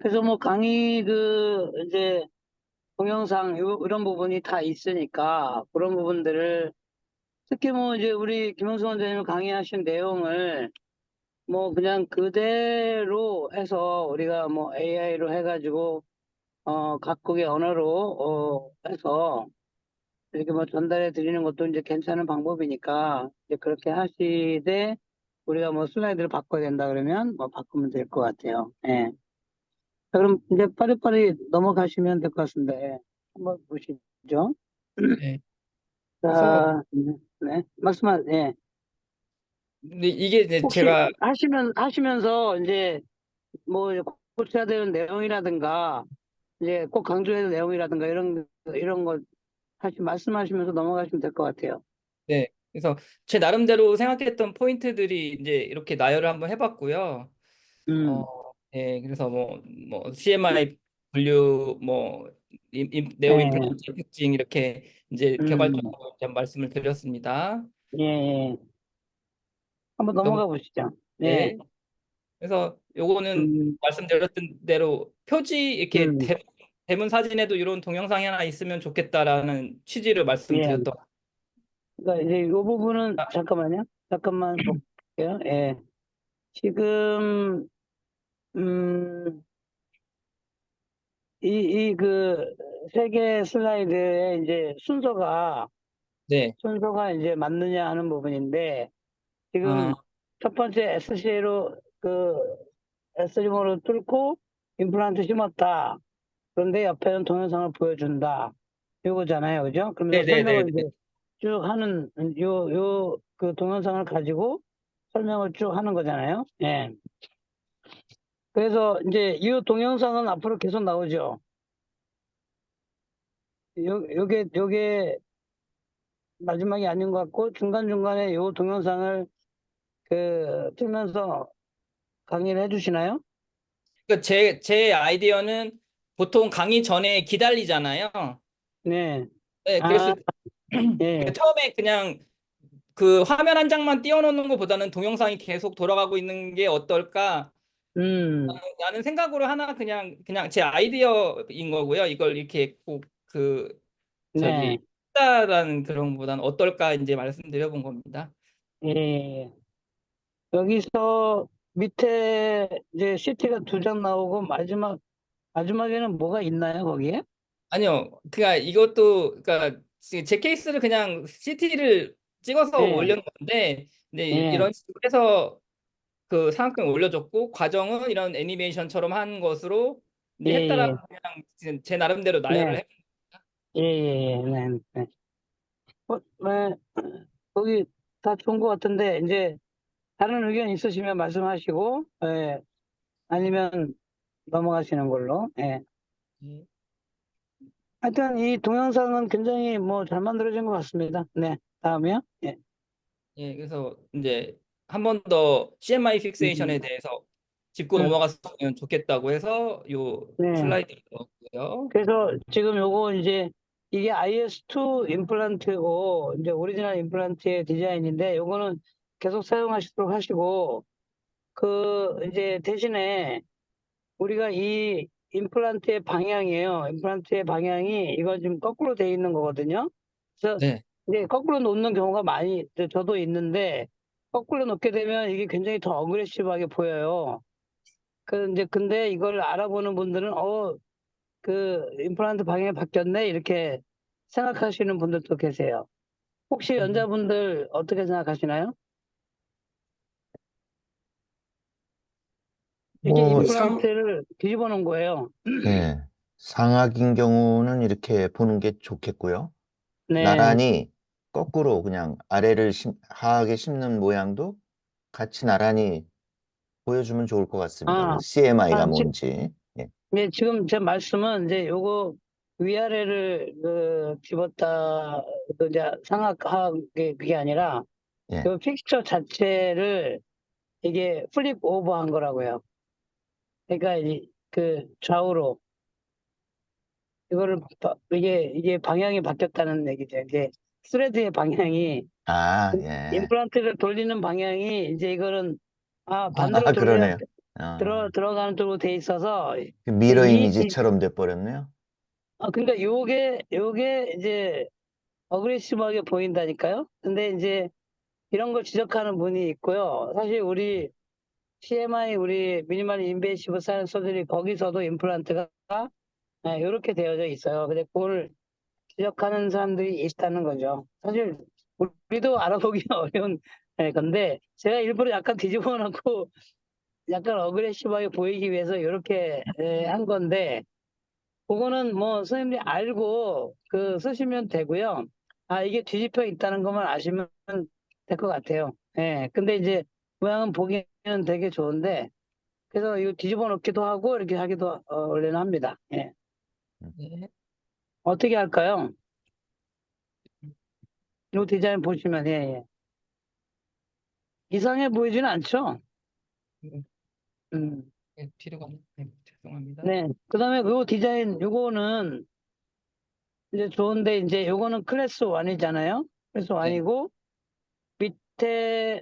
그래서 뭐 강의 이제 동영상 이런 부분이 다 있으니까 그런 부분들을 특히 뭐 이제 우리 김영수 원장님 강의하신 내용을 뭐 그냥 그대로 해서 우리가 뭐 AI로 해가지고 각국의 언어로 해서 이렇게 뭐 전달해 드리는 것도 이제 괜찮은 방법이니까 이제 그렇게 하시되 우리가 뭐 슬라이드를 바꿔야 된다 그러면 뭐 바꾸면 될 것 같아요. 예. 자, 그럼 이제 빠리빠리 넘어가시면 될 것 같은데 한번 보시죠. 네. 그래서 자, 네, 예. 근데 이게 이제 혹시 제가 하시면서 이제 뭐 고쳐야 되는 내용이라든가 이제 꼭 강조해야 되는 내용이라든가 이런 거 다시 말씀하시면서 넘어가시면 될 것 같아요. 네. 그래서 제 나름대로 생각했던 포인트들이 이제 이렇게 나열을 한번 해봤고요. 어, 음, 네. 그래서 뭐 CMI 분류 네오 예, 임플란트 특징 이렇게 이제 음, 개괄적으로 좀 말씀을 드렸습니다. 예, 예. 한번 너무 넘어가 보시죠. 예, 네. 그래서 요거는 음, 말씀드렸던 대로 표지 이렇게 음, 대문 사진에도 이런 동영상이 하나 있으면 좋겠다라는 취지를 예. 말씀드렸던. 그러니까 이제 이 부분은 잠깐만요. 잠깐만 볼게요. 예. 지금 음, 세 개 슬라이드의 이제 네. 순서가 이제 맞느냐 하는 부분인데, 아, 지금 첫 번째 SC로, S림으로 뚫고 임플란트 심었다. 그런데 옆에는 동영상을 보여준다. 요거잖아요. 그죠? 그러면서 네네네. 설명을 이제 쭉 하는, 그 동영상을 가지고 설명을 쭉 하는 거잖아요. 예. 그래서 이제 이 동영상은 앞으로 계속 나오죠. 요게 마지막이 아닌 것 같고 중간중간에 요 동영상을 틀면서 강의를 해주시나요? 그러니까 제 아이디어는 보통 강의 전에 기다리잖아요. 네. 네, 아, 그래서 예. 처음에 그냥 그 화면 한 장만 띄워놓는 것보다는 동영상이 계속 돌아가고 있는 게 어떨까? 음, 라는 생각으로 하나 그냥 제 아이디어인 거고요. 이걸 이렇게 꼭 네. 했다라는 그런 것보다는 어떨까 이제 말씀드려 본 겁니다. 예. 여기서 밑에 이제 CT가 두 장 나오고 마지막에는 뭐가 있나요, 거기에? 아니요. 그러니까 이것도 그러니까 제 케이스를 그냥 CT를 찍어서 예, 올린 건데 근데 예, 이런 식으로 해서 그 상황극을 올려줬고 과정은 이런 애니메이션처럼 한 것으로 예, 이제 했다라고 예. 그냥 제 나름대로 나열을 네. 해. 예, 예, 예. 네, 네. 네. 거기 다 좋은 것 같은데, 이제 다른 의견 있으시면 말씀하시고, 예, 아니면 넘어가시는 걸로. 예. 예. 하여튼 이 동영상은 굉장히 뭐 잘 만들어진 것 같습니다. 네. 다음이요? 예. 예, 그래서 이제 한 번 더 CMI 음, 픽세이션에 대해서 짚고 음, 넘어갔으면 좋겠다고 해서 요 네. 슬라이드를 넣었고요. 그래서 지금 요거 이제 이게 IS2 임플란트고 이제 오리지널 임플란트의 디자인인데 요거는 계속 사용하시도록 하시고 이제 대신에 우리가 이 임플란트의 방향이에요. 임플란트의 방향이 이거 지금 거꾸로 돼 있는 거거든요. 그래서 네. 이제 거꾸로 놓는 경우가 많이 저도 있는데 거꾸로 놓게 되면 이게 굉장히 더 어그레시브하게 보여요. 근데 이걸 알아보는 분들은 임플란트 방향이 바뀌었네 이렇게 생각하시는 분들도 계세요. 혹시 음. 연자분들 어떻게 생각하시나요? 이게 뭐, 임플란트를 뒤집어 놓은 거예요. 예, 상악인 경우는 이렇게 보는 게 좋겠고요. 네. 나란히 거꾸로 그냥 아래를 하악에 심는 모양도 같이 나란히 보여주면 좋을 것 같습니다. 아, 그 CMI가 아, 뭔지. 예, 네, 지금 제 말씀은 이제 요거 위아래를 집었다 이제 상악하게 그게 아니라 예. 요 픽처 자체를 이게 플립 오버한 거라고요. 그러니까 좌우로 이게 방향이 바뀌었다는 얘기죠. 이게 스레드의 방향이 아, 예. 임플란트를 돌리는 방향이 이제 이거는 반대로 아, 돌려야 그러네요. 아, 들어가는 쪽으로 돼 있어서 그 미러 이, 이미지처럼 돼버렸네요. 그러니까 요게 이제 어그레시브하게 보인다니까요. 근데 이제 이런 걸 지적하는 분이 있고요. 사실 우리 CMI, 우리 미니멀 인베이시브 사이언스 서저리 거기서도 임플란트가 이렇게 되어져 있어요. 근데 그걸 지적하는 사람들이 있다는 거죠. 사실 우리도 알아보기 어려운 건데 제가 일부러 약간 뒤집어 놓고 약간 어그레시브하게 보이기 위해서 이렇게 한 건데 그거는 뭐 선생님이 알고 쓰시면 되고요. 이게 뒤집혀 있다는 것만 아시면 될 것 같아요. 예. 근데 이제 모양은 보기에는 되게 좋은데 그래서 이거 뒤집어 놓기도 하고 이렇게 하기도 원래는 합니다. 예. 네. 어떻게 할까요? 이 디자인 보시면 예. 이상해 보이지는 않죠? 음, 음. 네, 필요가 없네. 네, 죄송합니다. 네. 그다음에 그 디자인 요거는 이제 좋은데 이제 요거는 클래스 1이잖아요. 클래스 네. 1이고 밑에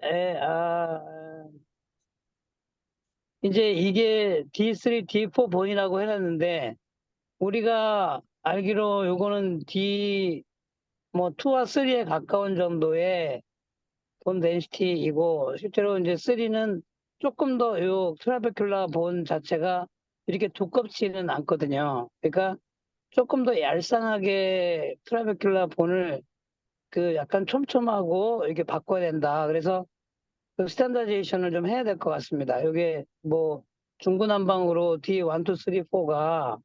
이제 이게 D3, D4 본이라고 해놨는데 우리가 알기로 요거는 D 뭐 2와 3에 가까운 정도의 본 덴시티이고 실제로 이제 3는 조금 더 요 트라베큘라 본 자체가 이렇게 두껍지는 않거든요. 그러니까 조금 더 얄쌍하게 트라베큘라 본을 약간 촘촘하고 이렇게 바꿔야 된다. 그래서 스탠다이제이션을 좀 해야 될 것 같습니다. 이게 뭐 중구난방으로 D1, 2, 3, 4가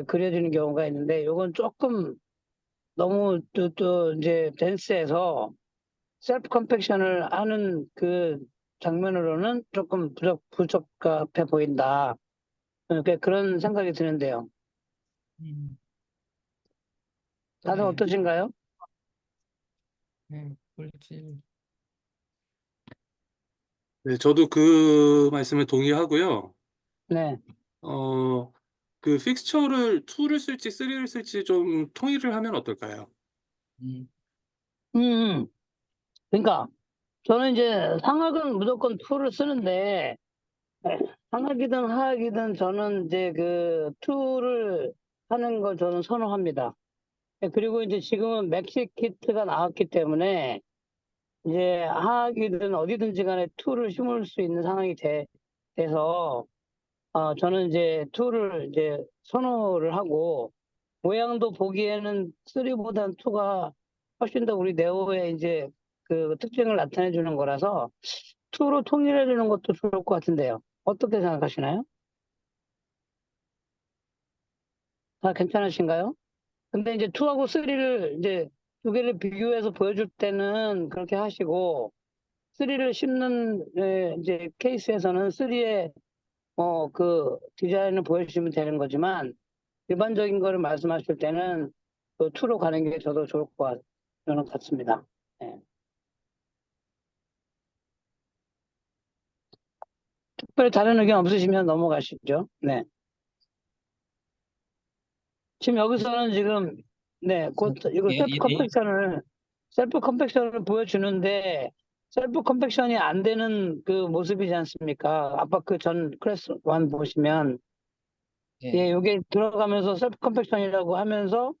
그려지는 경우가 있는데 요건 조금 너무 또 이제 댄스에서 셀프 컴팩션을 하는 장면으로는 조금 부적합해 보인다. 그런 생각이 드는데요. 음, 다들 네. 어떠신가요? 네, 물질. 네, 저도 그 말씀에 동의하고요. 네. 그 픽스처를 2를 쓸지 3를 쓸지 좀 통일을 하면 어떨까요? 음, 음. 그러니까 저는 이제 상악은 무조건 2를 쓰는데 상악이든 하악이든 저는 이제 2를 하는 걸 저는 선호합니다. 그리고 이제 지금은 맥시 키트가 나왔기 때문에 이제 하악이든 어디든지 간에 2를 심을 수 있는 상황이 돼서 저는 이제 2를 이제 선호를 하고 모양도 보기에는 3보다는 2가 훨씬 더 우리 네오의 이제 특징을 나타내 주는 거라서 2로 통일해 주는 것도 좋을 것 같은데요. 어떻게 생각하시나요? 다 괜찮으신가요? 근데 이제 2하고 3를 이제 두 개를 비교해서 보여줄 때는 그렇게 하시고 3를 심는 이제 케이스에서는 3의 디자인을 보여주시면 되는 거지만 일반적인 거를 말씀하실 때는 2로 가는 게 저도 좋을 저는 같습니다. 예. 특별히 다른 의견 없으시면 넘어가시죠. 네. 지금 여기서는 지금 곧 이거 셀프 컴팩션을 보여주는데 셀프 컴팩션이 안 되는 모습이지 않습니까? 아까 전 클래스 1 보시면 네. 요게 들어가면서 셀프 컴팩션이라고 하면서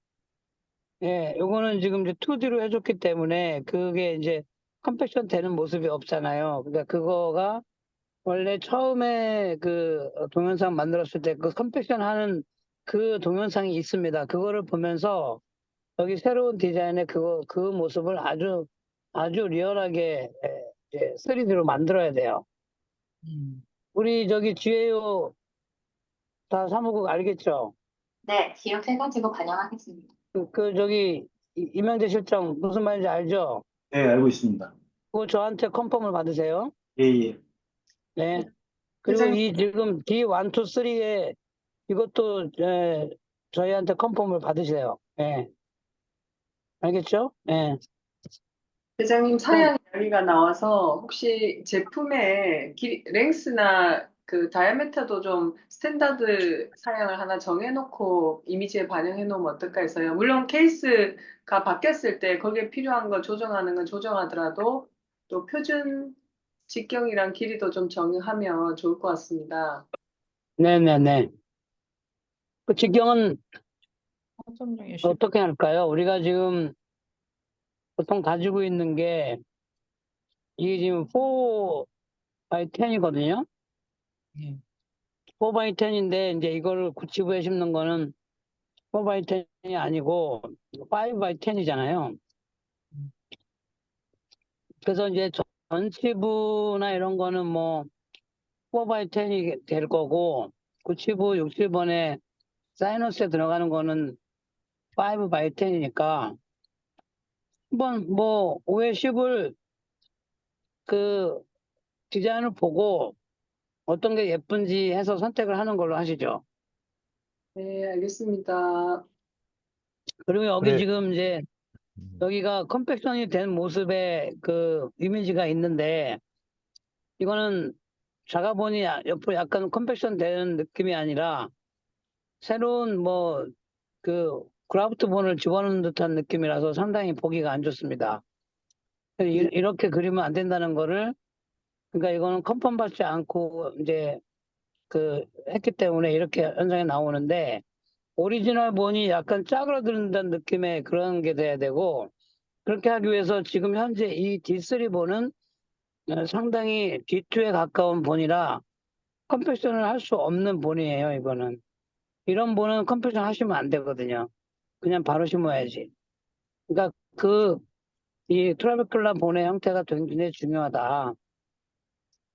요거는 지금 이제 2D로 해줬기 때문에 그게 이제 컴팩션 되는 모습이 없잖아요. 그러니까 그거가 원래 처음에 동영상 만들었을 때 컴팩션 하는 동영상이 있습니다. 그거를 보면서 여기 새로운 디자인의 그 모습을 아주 리얼하게 이제 3D로 만들어야 돼요. 음, 우리 저기 GAO 다 사무국 알겠죠? 네, 기억해가지고 반영하겠습니다. 저기 이명재 실장 무슨 말인지 알죠? 네, 알고 있습니다. 그거 저한테 컨펌을 받으세요. 예, 예. 네. 그리고 회장님. 이 지금 D1, 2, 3에 이것도 저희한테 컨펌을 받으세요. 예. 알겠죠? 예. 대장님 사양 이야기가 나와서 혹시 제품의 랭스나 그 다이아메터도 좀 스탠다드 사양을 하나 정해놓고 이미지에 반영해 놓으면 어떨까 해서요. 물론 케이스가 바뀌었을 때 거기에 필요한 거 조정하는 건 조정하더라도 또 표준 직경이랑 길이도 좀 정하면 좋을 것 같습니다. 네네네. 그 직경은 4.0에 10. 어떻게 할까요? 우리가 지금 보통 가지고 있는 게 이게 지금 4x10이거든요. 예. 4x10인데 이제 이거를 구치부에 심는 거는 4x10이 아니고 5x10이잖아요. 그래서 이제 전치부나 이런 거는 뭐 4x10이 될 거고 구치부 60번에 사이너스에 들어가는 거는 5x10이니까 한번 뭐 5에 10을 그 디자인을 보고 어떤 게 예쁜지 해서 선택을 하는 걸로 하시죠. 네, 알겠습니다. 그리고 여기 그래. 지금 이제 여기가 컴팩션이 된 모습의 그 이미지가 있는데 이거는 작아보니 옆으로 약간 컴팩션 되는 느낌이 아니라 새로운 뭐 그 그라프트 본을 집어넣는 듯한 느낌이라서 상당히 보기가 안 좋습니다. 이렇게 그리면 안 된다는 거를 그러니까 이거는 컨펌 받지 않고 이제 그 했기 때문에 이렇게 현상이 나오는데 오리지널 본이 약간 짜그러든다는 느낌의 그런 게 돼야 되고 그렇게 하기 위해서 지금 현재 이 D3 본은 상당히 D2에 가까운 본이라 컴패션을 할 수 없는 본이에요. 이거는 이런 본은 컴패션 하시면 안 되거든요. 그냥 바로 심어야지. 그러니까 이 트라베큘라 본의 형태가 굉장히 중요하다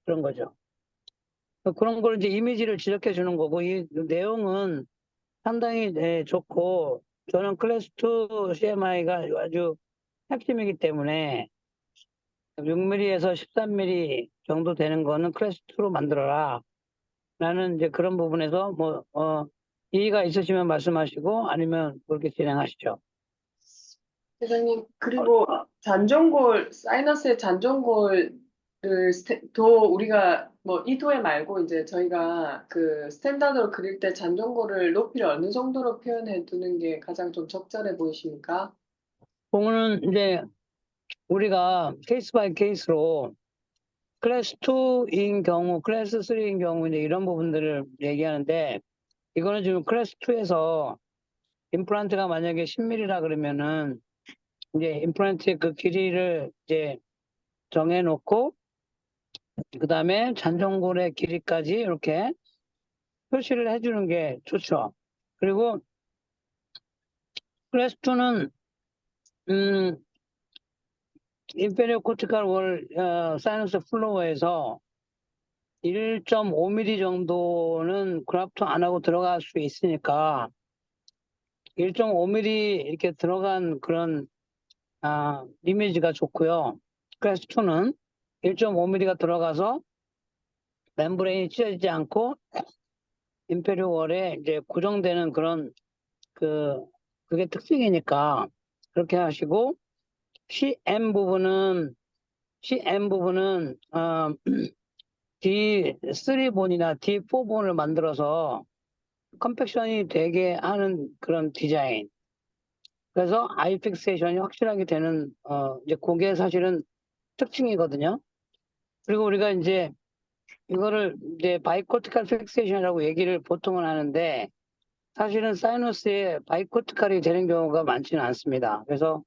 그런 거죠. 그런 걸 이제 이미지를 지적해 주는 거고 이 내용은 상당히 좋고 저는 클래스 2 CMI가 아주 핵심이기 때문에 6mm에서 13mm 정도 되는 거는 클래스 2로 만들어라. 라는 이제 그런 부분에서 이의가 있으시면 말씀하시고 아니면 그렇게 진행하시죠. 회장님, 그리고 사이너스의 잔존골을 우리가 뭐 이도에 말고 이제 저희가 그 스탠다드로 그릴 때 잔존골을 높이를 어느 정도로 표현해 두는 게 가장 좀 적절해 보이십니까? 그거는 이제 우리가 케이스 바이 케이스로 클래스 2인 경우, 클래스 3인 경우 이제 이런 부분들을 얘기하는데 이거는 지금 클래스 2에서 임플란트가 만약에 10mm라 그러면은 이제 임플란트의 그 길이를 이제 정해놓고 그 다음에 잔존골의 길이까지 이렇게 표시를 해주는 게 좋죠. 그리고 클래스 2는 인페리어 코티칼 월 사이너스 플로어에서 1.5mm 정도는 그라프트 안 하고 들어갈 수 있으니까 1.5mm 이렇게 들어간 그런 이미지가 좋고요. 클래스 2는 1.5mm가 들어가서 멤브레인이 찢어지지 않고 인페리어 월에 이제 고정되는 그런 그게 특징이니까 그렇게 하시고 CM 부분은 D3본이나 D4본을 만들어서 컴팩션이 되게 하는 그런 디자인. 그래서 아이 픽세이션이 확실하게 되는 이제 그게 사실은 특징이거든요. 그리고 우리가 이제 이거를 이제 바이코티칼 픽세이션이라고 얘기를 보통은 하는데 사실은 사이너스에 바이코티칼이 되는 경우가 많지는 않습니다. 그래서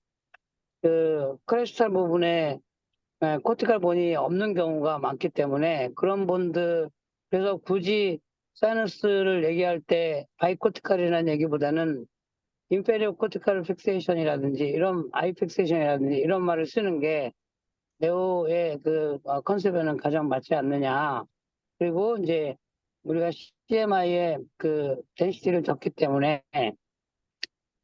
그 크레스탈 부분에 코티칼 본이 없는 경우가 많기 때문에 그런 본들 그래서 굳이 사이너스를 얘기할 때 바이코티칼이라는 얘기보다는 인페리어 코티칼 픽세이션이라든지 이런 아이 픽세이션이라든지 이런 말을 쓰는 게 네오의 그 컨셉에는 가장 맞지 않느냐. 그리고 이제 우리가 CMI의 그 덴시티를 적기 때문에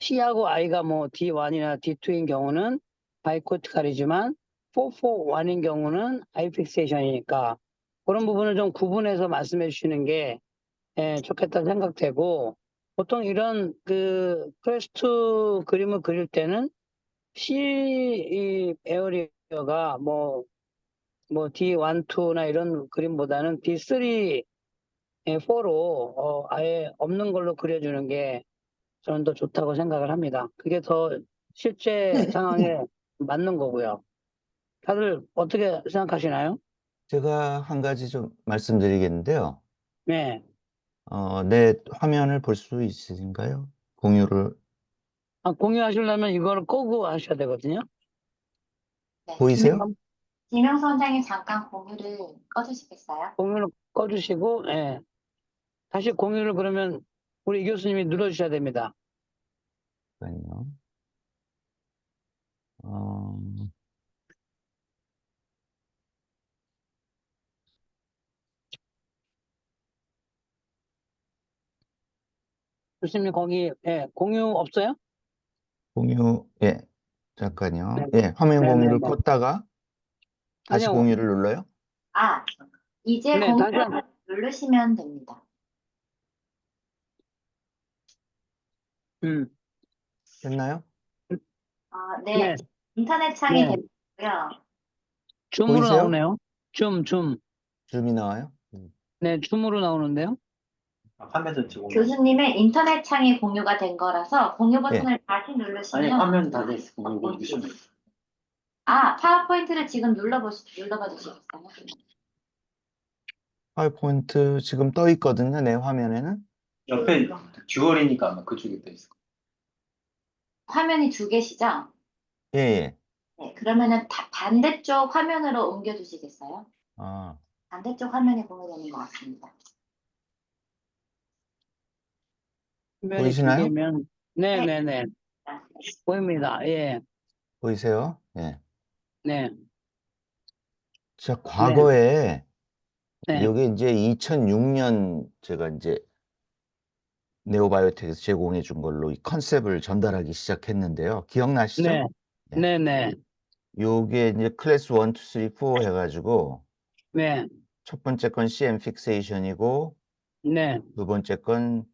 C하고 I가 뭐 D1이나 D2인 경우는 바이코티칼이지만 441인 경우는 아이 픽세이션이니까 그런 부분을 좀 구분해서 말씀해 주시는 게 좋겠다 생각되고 보통 이런 그 클래스2 그림을 그릴 때는 C 이 에어리어가 뭐 D1, 2나 이런 그림보다는 D3, 4로 아예 없는 걸로 그려주는 게 저는 더 좋다고 생각을 합니다. 그게 더 실제 상황에 맞는 거고요. 다들 어떻게 생각하시나요? 제가 한 가지 좀 말씀드리겠는데요. 네. 내 화면을 볼 수 있으신가요? 공유를 공유하시려면 이거를 끄고 하셔야 되거든요. 네. 보이세요? 김영수 원장님 잠깐 공유를 꺼주시겠어요? 공유를 꺼주시고, 예. 다시 공유를 그러면 우리 이 교수님이 눌러주셔야 됩니다. 잠깐만요. 어, 교수님 거기, 예, 공유 없어요? 공유, 예, 잠깐요. 네. 예, 화면 네, 네, 공유를 네. 껐다가 다시 아니요. 공유를 눌러요? 아, 이제 네, 다시 공유를 누르시면 됩니다. 음. 됐나요? 네. 네. 인터넷 창이 네. 됐고요. 줌으로 보이세요? 나오네요. 줌. 줌이 나와요? 네, 줌으로 나오는데요. 화면 전체 공유. 교수님의 인터넷 창이 공유가 된 거라서 공유 예. 버튼을 다시 아니, 누르시면 화면 다 됐어. 공유 누르시면 돼요. 파워포인트를 지금 눌러봐 주시겠어요? 파워포인트 지금 떠 있거든요. 내 화면에는. 옆에 듀얼이니까 아마 그쪽에 떠 있을 거예요. 화면이 두 개시죠? 예, 예. 네, 그러면은 반대쪽 화면으로 옮겨 주시겠어요? 아, 반대쪽 화면이 공유되는 것 같습니다. 화면이 두 보이시나요? 개면, 네네네. 보입니다. 예. 보이세요? 예. 네. 자, 과거에 네. 이게 이제 2006년 제가 이제 네오바이오텍에서 제공해 준 걸로 이 컨셉을 전달하기 시작했는데요. 기억나시죠? 네. 예. 네네. 요게 이제 클래스 1, 2, 3, 4 해가지고 네. 첫 번째 건 CM 픽세이션이고 네. 두 번째 건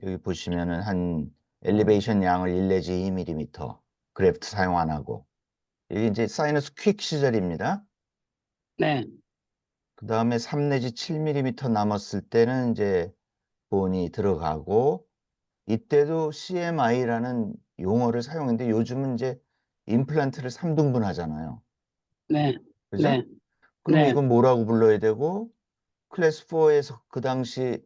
여기 보시면은 한 엘리베이션 양을 1 내지 2mm 그래프트 사용 안 하고 이게 이제 사이너스 퀵 시절입니다. 네. 그 다음에 3 내지 7mm 남았을 때는 이제 본이 들어가고 이때도 CMI라는 용어를 사용했는데 요즘은 이제 임플란트를 3등분 하잖아요. 네. 그죠? 네. 그러면 네. 이건 뭐라고 불러야 되고 클래스 4에서 그 당시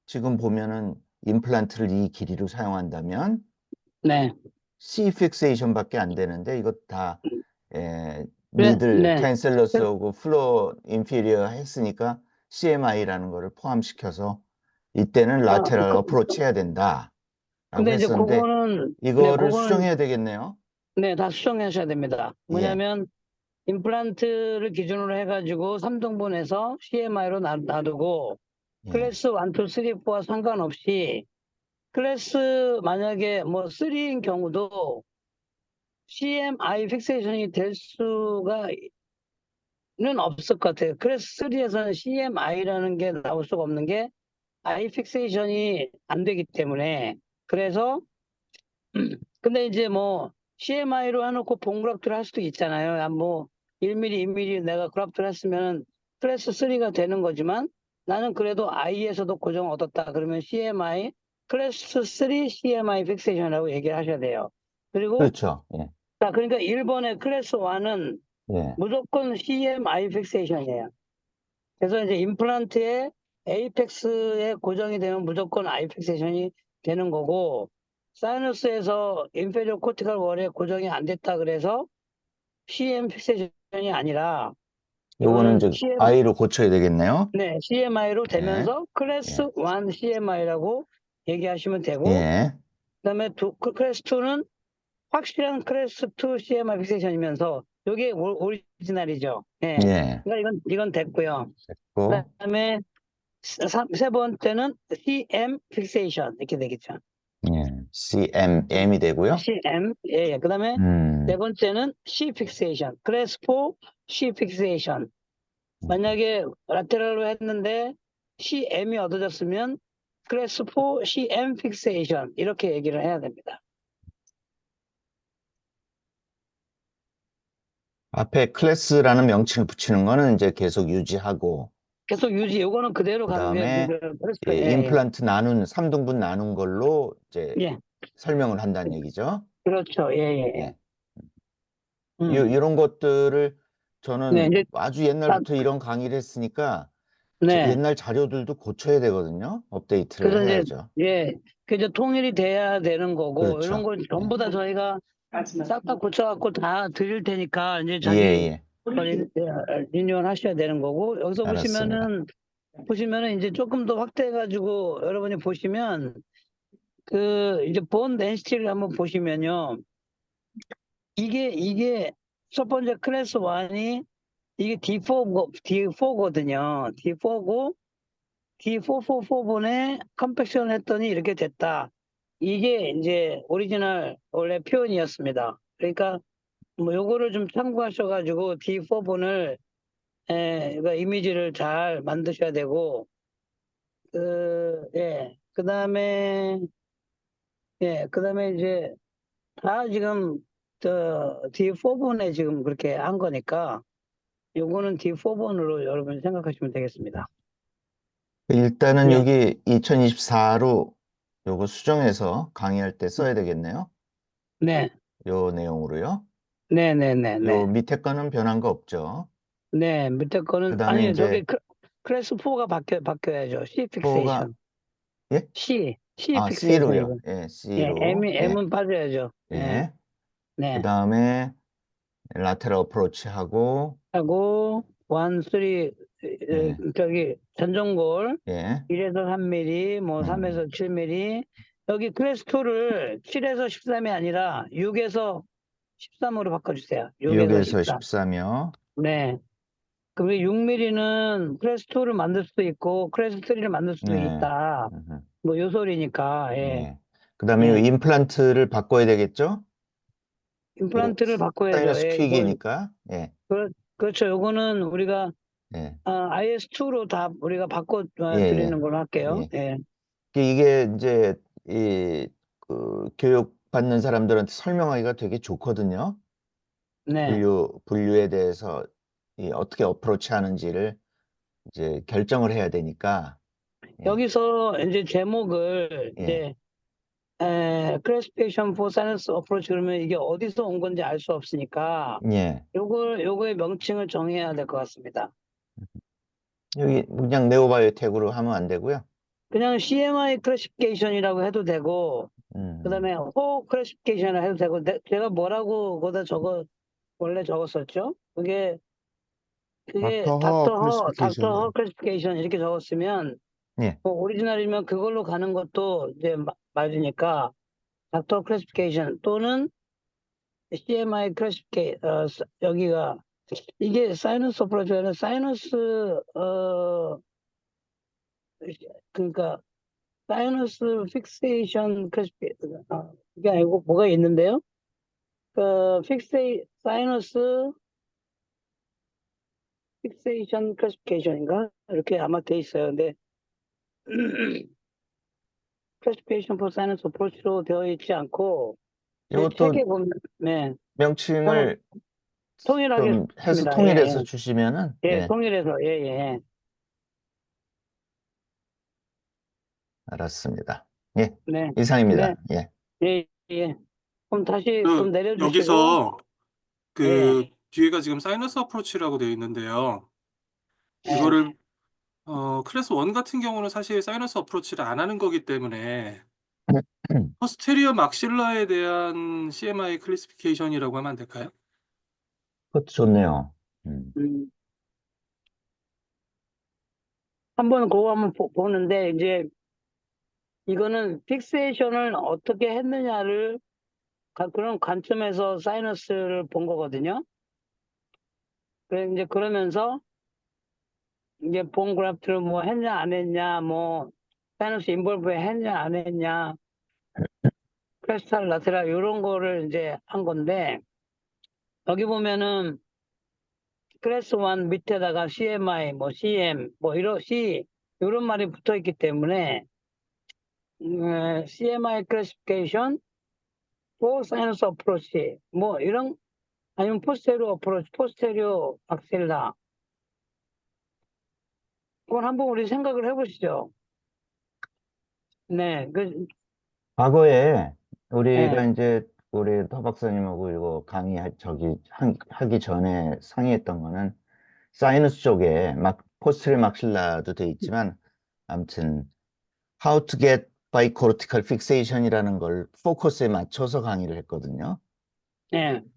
지금 보면은 임플란트를 이 길이로 사용한다면 네. C 픽세이션밖에 안 되는데 이것 다 그래, 미들 네. 캔셀러스하고 플로 인피리어 했으니까 CMI라는 거를 포함시켜서 이때는 라테럴 어프로치 해야 된다라고 근데 이제 했었는데 그거는, 네, 이거를 그거는, 수정해야 되겠네요. 네, 다 수정하셔야 됩니다. 예. 뭐냐면, 임플란트를 기준으로 해가지고 3등분해서 CMI로 놔두고, 예. 클래스 1, 2, 3, 4와 상관없이, 클래스 만약에 뭐 3인 경우도 CMI 픽세이션이 될 수가 는 없을 것 같아요. 클래스 3에서는 CMI라는 게 나올 수가 없는 게 I 픽세이션이 안 되기 때문에. 그래서 근데 이제 뭐 CMI로 해놓고 본 그래프트를 할 수도 있잖아요. 뭐 1mm, 2mm 내가 그래프트를 했으면 클래스 3가 되는 거지만 나는 그래도 I에서도 고정을 얻었다. 그러면 CMI 클래스 3 CMI 픽세이션이라고 얘기를 하셔야 돼요. 그리고 그렇죠. 예. 자, 그러니까 1번의 클래스 1은 예. 무조건 CMI 픽세이션이에요. 그래서 이제 임플란트의 에이펙스에 고정이 되면 무조건 I 픽세이션이 되는 거고, 사이너스에서 인페리어 코티칼 월에 고정이 안 됐다 그래서 CM 픽세이션이 아니라 요거는 이거는 이제 I로 고쳐야 되겠네요. 네, CMI로 예. 되면서 클래스 1 CMI라고 얘기하시면 되고, 예. 그다음에 클래스 2는 확실한 클래스 2 CMI 픽세이션이면서 이게 오리지널이죠. 예. 예. 그러니까 이건 됐고요. 됐고. 그다음에 세 번째는 CM 픽세이션 이렇게 되겠죠. 예. CMM이 되고요. CM 예. 그다음에 네 번째는 C 픽세이션. 클래스 4 C 픽세이션. 만약에 라테럴로 했는데 CM이 얻어졌으면 클래스 4 CM 픽세이션 이렇게 얘기를 해야 됩니다. 앞에 클래스라는 명칭을 붙이는 거는 이제 계속 유지하고 계속 유지. 요거는 그대로 가는 게 그다음에 클래스가 예, 임플란트 나눈 3등분 나눈 걸로 이제 예. 설명을 한다는 얘기죠. 그렇죠. 예. 예. 음. 이런 것들을 저는 이제 아주 딱, 옛날부터 이런 강의를 했으니까 네. 옛날 자료들도 고쳐야 되거든요. 업데이트를 그래서 이제, 해야죠. 예, 그 이제 통일이 돼야 되는 거고, 이런 그렇죠. 걸 전부 다 저희가 싹 다 고쳐갖고 다 드릴 테니까, 이제 예, 자기 예. 리뉴얼 하셔야 되는 거고, 여기서 알았습니다. 보시면은 이제 조금 더 확대해가지고 여러분이 보시면, 이제 본 덴시티를 한번 보시면요. 이게 첫 번째 클래스 1이 이게 D4거든요. D4고, D444분에 컴팩션 했더니 이렇게 됐다. 이게 이제 오리지널 원래 표현이었습니다. 그러니까 뭐 요거를 좀 참고하셔가지고 D4분을 그러니까 이미지를 잘 만드셔야 되고 그다음에 이제 다 지금 D4분에 지금 그렇게 한 거니까 요거는 D4분으로 여러분 생각하시면 되겠습니다. 일단은 네. 여기 2024로 요거 수정해서 강의할 때 써야 되겠네요. 네, 요 내용으로요. 네. 요 밑에 거는 변한 거 없죠. 네, 밑에 거는 그다음에 아니 이제 클래스 4가 바뀌어야죠. C 4가 픽세이션. 예? C 아, 픽세이션 C로요. 이거. 예, 예, C로. 예. M은 빠져야죠. 예, 예. 네. 그다음에 라테럴 어프로치 하고 하고 1, 3 예. 저기 전정골 예. 1에서 3mm, 뭐 3에서 7mm. 여기 클래스 2를 7에서 13이 아니라 6에서 13으로 바꿔주세요. 6에서 6에서 13. 13이요. 네. 그리고 6mm는 클래스 2를 만들 수도 있고 클래스 3를 만들 수도 네. 있다. 음흠. 뭐 요 소리니까. 예. 예. 그다음에 요 예. 임플란트를 바꿔야 되겠죠? 임플란트를 바꿔야죠. 사이너스 예, 퀵이니까. 예. 그렇죠. 요거는 우리가 예. IS2로 다 우리가 바꿔 예, 드리는 걸로 할게요. 예. 예. 이게 이제 교육 받는 사람들한테 설명하기가 되게 좋거든요. 네. 분류에 대해서 어떻게 어프로치 하는지를 이제 결정을 해야 되니까. 예. 여기서 이제 제목을 예. 이제 Classification for Science Approach 그러면 이게 어디서 온 건지 알 수 없으니까 예. 요거의 명칭을 정해야 될 것 같습니다. 여기 그냥 네오바이오 태그로 하면 안 되고요. 그냥 CMI 클래시피케이션이라고 해도 되고 그다음에 호 클래시피케이션이라고 해도 되고 제가 뭐라고 거기다 원래 적었었죠? 그게 닥터 허 클래시피케이션 이렇게 적었으면 예. 뭐 오리지널이면 그걸로 가는 것도 이제 맞으니까 닥터 클래시피케이션 또는 CMI 클래시피케이션 여기가 이게 사이너스 어프로치가 아니라 사이너스 그러니까 사이너스 픽세이션 클래시피케이션 이게 아니고 뭐가 있는데요? 사이너스 픽세이션 클래시피케이션인가? 이렇게 아마 돼 있어요. 근데 클래시피케이션 포 사이너스 어프로치로 되어 있지 않고 제 이것도 책에 보면 네. 명칭을 통일하게 좀 해서 했습니다. 통일해서 주시면은 예. 통일해서 예. 알았습니다. 예. 네. 이상입니다. 예. 예. 그럼 다시 좀 내려주시고 여기서 예. 뒤에가 지금 사이너스 어프로치라고 되어 있는데요. 예. 이거를 클래스 1 같은 경우는 사실 사이너스 어프로치를 안 하는 거기 때문에 포스테리어 막실라에 대한 CMI 클래시피케이션이라고 하면 안 될까요? 그것도 좋네요. 한번 그거 한번 보는데 이제 이거는 픽세이션을 어떻게 했느냐를 그런 관점에서 사이너스를 본 거거든요. 그래 이제 그러면서 이제 본 그래프를 뭐 했냐 안 했냐 뭐 사이너스 인볼브 했냐 안 했냐 크레스탈 라테랄 이런 거를 이제 한 건데 여기 보면은 클래스 1 밑에다가 CMI 뭐 CM 뭐 이런 이런 말이 붙어 있기 때문에 CMI 클래시피케이션 for science approach 뭐 이런 아니면 포스테리오 어프로치 포스테리오 박셀라 그건 한번 우리 생각을 해보시죠. 네, 과거에 우리가 네. 이제 우리 터 박사님하고 이거 하기 전에 상의했던 거는 사이너스 쪽에 포스트리 막실라도 돼 있지만 아무튼 How to get bicortical fixation이라는 걸 포커스에 맞춰서 강의를 했거든요. 예. 근데 이제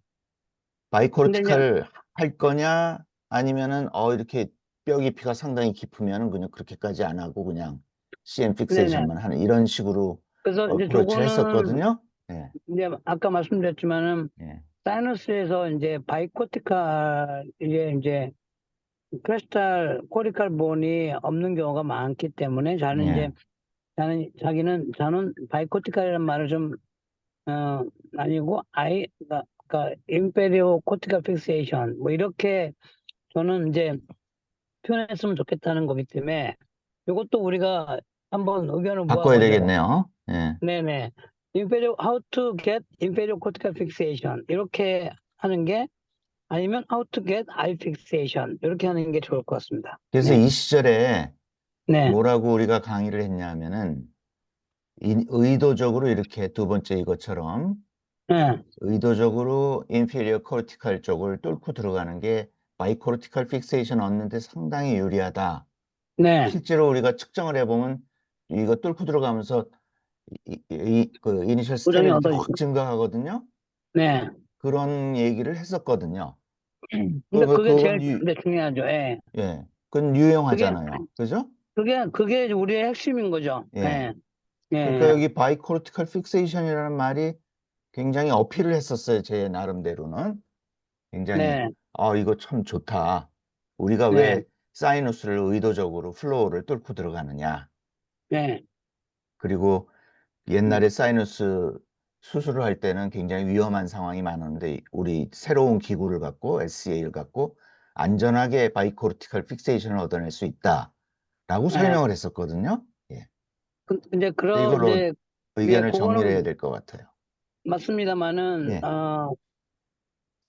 바이코르티칼 할 거냐 아니면은 이렇게 뼈 깊이가 상당히 깊으면 그냥 그렇게까지 안 하고 그냥 CM 네네. 픽세이션만 하는 이런 식으로 그래서 이제 어프로치를 저거는 했었거든요. 예, 이제 아까 말씀드렸지만은 예, 사이너스에서 이제 바이코티칼 이제 크레스탈 코리칼 본이 없는 경우가 많기 때문에 예. 저는 바이코티칼이라는 말을 좀 아니고 그러니까 임페리오 코티칼 픽세이션 뭐 이렇게 저는 이제 표현했으면 좋겠다는 거기 때문에 이것도 우리가 한번 의견을 바꿔야 모아가지고 되겠네요. 예. 네네 how to get inferior cortical fixation 이렇게 하는 게 아니면 how to get eye fixation 이렇게 하는 게 좋을 것 같습니다. 그래서 네. 이 시절에 네. 뭐라고 우리가 강의를 했냐면은 의도적으로 이렇게 두 번째 이것처럼 네. 의도적으로 inferior cortical 쪽을 뚫고 들어가는 게 바이코르티칼 픽세이션 얻는데 상당히 유리하다. 네. 실제로 우리가 측정을 해보면 이거 뚫고 들어가면서 그 이니셜 고정이 스테빌리티 얻어지죠. 확 증가하거든요. 네. 그런 얘기를 했었거든요. 근데 그게 그건 제일 중요하죠. 예. 예, 그건 유용하잖아요. 그죠? 그게 우리의 핵심인 거죠. 예. 예. 그러니까 여기 바이코르티칼 픽세이션이라는 말이 굉장히 어필을 했었어요. 제 나름대로는. 굉장히 네. 이거 참 좋다. 우리가 네. 왜 사이너스를 의도적으로 플로우를 뚫고 들어가느냐. 네. 그리고 옛날에 사이너스 수술을 할 때는 굉장히 위험한 상황이 많았는데 우리 새로운 기구를 갖고 SCA를 갖고 안전하게 바이코르티칼 픽세이션을 얻어낼 수 있다라고 설명을 했었거든요. 예. 근데 이걸로 이제 의견을 정리를 해야 그거는 될 것 같아요. 맞습니다만은 예.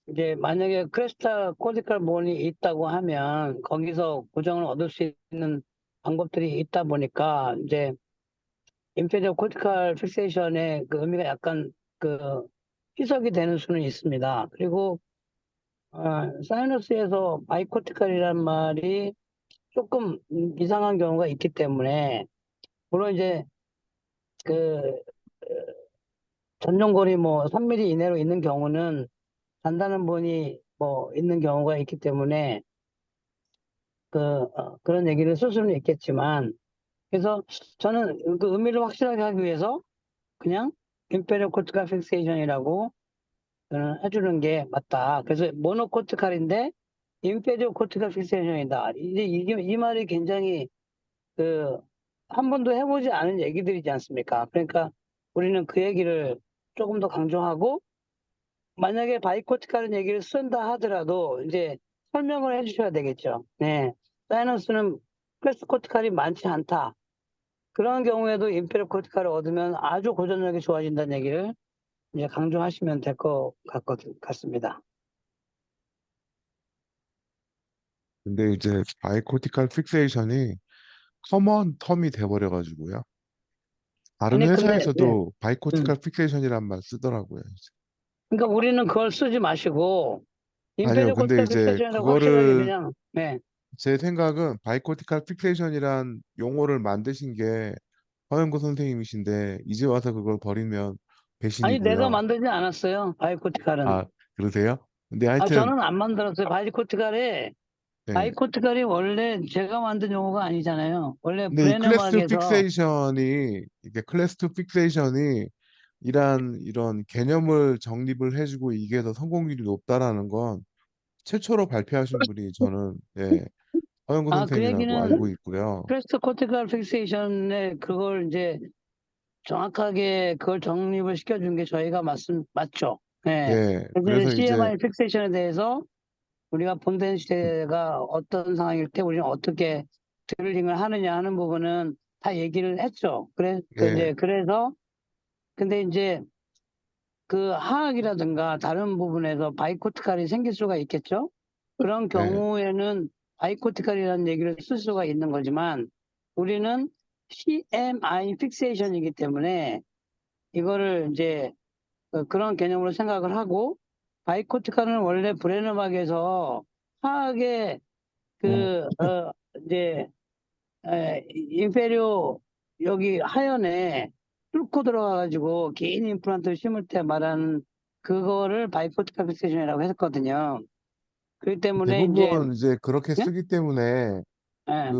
이제 만약에 크레스탈 코르티칼 본이 있다고 하면 거기서 고정을 얻을 수 있는 방법들이 있다 보니까 이제 인페리어 코르티칼 픽세이션의 그 의미가 약간 그 희석이 되는 수는 있습니다. 그리고 사이너스에서 바이코티칼이라는 말이 조금 이상한 경우가 있기 때문에 물론 이제 그 전정골이 뭐 3mm 이내로 있는 경우는 단단한 본이 뭐 있는 경우가 있기 때문에 그런 얘기를 쓸 수는 있겠지만 그래서 저는 그 의미를 확실하게 하기 위해서 그냥 임페리얼 코티칼 픽세이션이라고 저는 해주는 게 맞다. 그래서 모노코티칼인데 인페리어 코티칼 픽세이션이다. 이제 이 말이 굉장히 한 번도 해보지 않은 얘기들이지 않습니까? 그러니까 우리는 그 얘기를 조금 더 강조하고 만약에 바이코티칼은 얘기를 쓴다 하더라도 이제 설명을 해주셔야 되겠죠. 네, 사이너스는 플레스코티칼이 많지 않다. 그런 경우에도 인페리어 코티칼을 얻으면 아주 고전력이 좋아진다는 얘기를 이제 강조하시면 될 것 같습니다. 근데 이제 바이코티칼 픽세이션이 커먼 텀이 돼버려가지고요. 다른 아니 근데 네. 회사에서도 바이코티칼 픽세이션이란 말 쓰더라고요. 이제. 그러니까 우리는 그걸 쓰지 마시고 아니요, 인페리어 근데 코티칼 이제 픽세이션이라고 확실하게 그거를 그냥 네. 제 생각은 바이코티칼 픽세이션이란 용어를 만드신 게 허영구 선생님이신데 이제 와서 그걸 버리면 아니 내가 배신이고요. 만들지 않았어요. 바이코티칼은. 아, 그러세요? 근데 하여튼 저는 안 만들었어요. 네. 바이코티칼이 원래 제가 만든 용어가 아니잖아요. 원래 근데 이 브레네막에서 클래스 2 픽세이션이 이런 개념을 정립을 해주고 이게 더 성공률이 높다라는 건 최초로 발표하신 분이 저는 허영구 그 선생님이라고 얘기는 알고 있고요. 프레스트 코티칼 픽세이션에 그걸 이제 정확하게 그걸 정립을 시켜준 게 저희가 맞죠. 네. 예, 그래서 그래서 이제 CMI 픽세이션에 대해서 우리가 본된 시대가 어떤 상황일 때 우리는 어떻게 드릴링을 하느냐 하는 부분은 다 얘기를 했죠. 예, 근데 이제 그 하악이라든가 다른 부분에서 바이코티칼이 생길 수가 있겠죠. 그런 예, 경우에는 바이코티칼이라는 얘기를 쓸 수가 있는 거지만 우리는 CMI 픽세이션이기 때문에 이거를 이제 그런 개념으로 생각을 하고, 바이코티카는 원래 브레너박에서 화학의 이제 인페리오 여기 하연에 뚫고 들어가가지고 긴 임플란트를 심을 때 말하는 그거를 바이코티카 픽세이션이라고 했거든요. 그렇기 때문에 이제 대부분 이제 그렇게 예? 쓰기 때문에 예.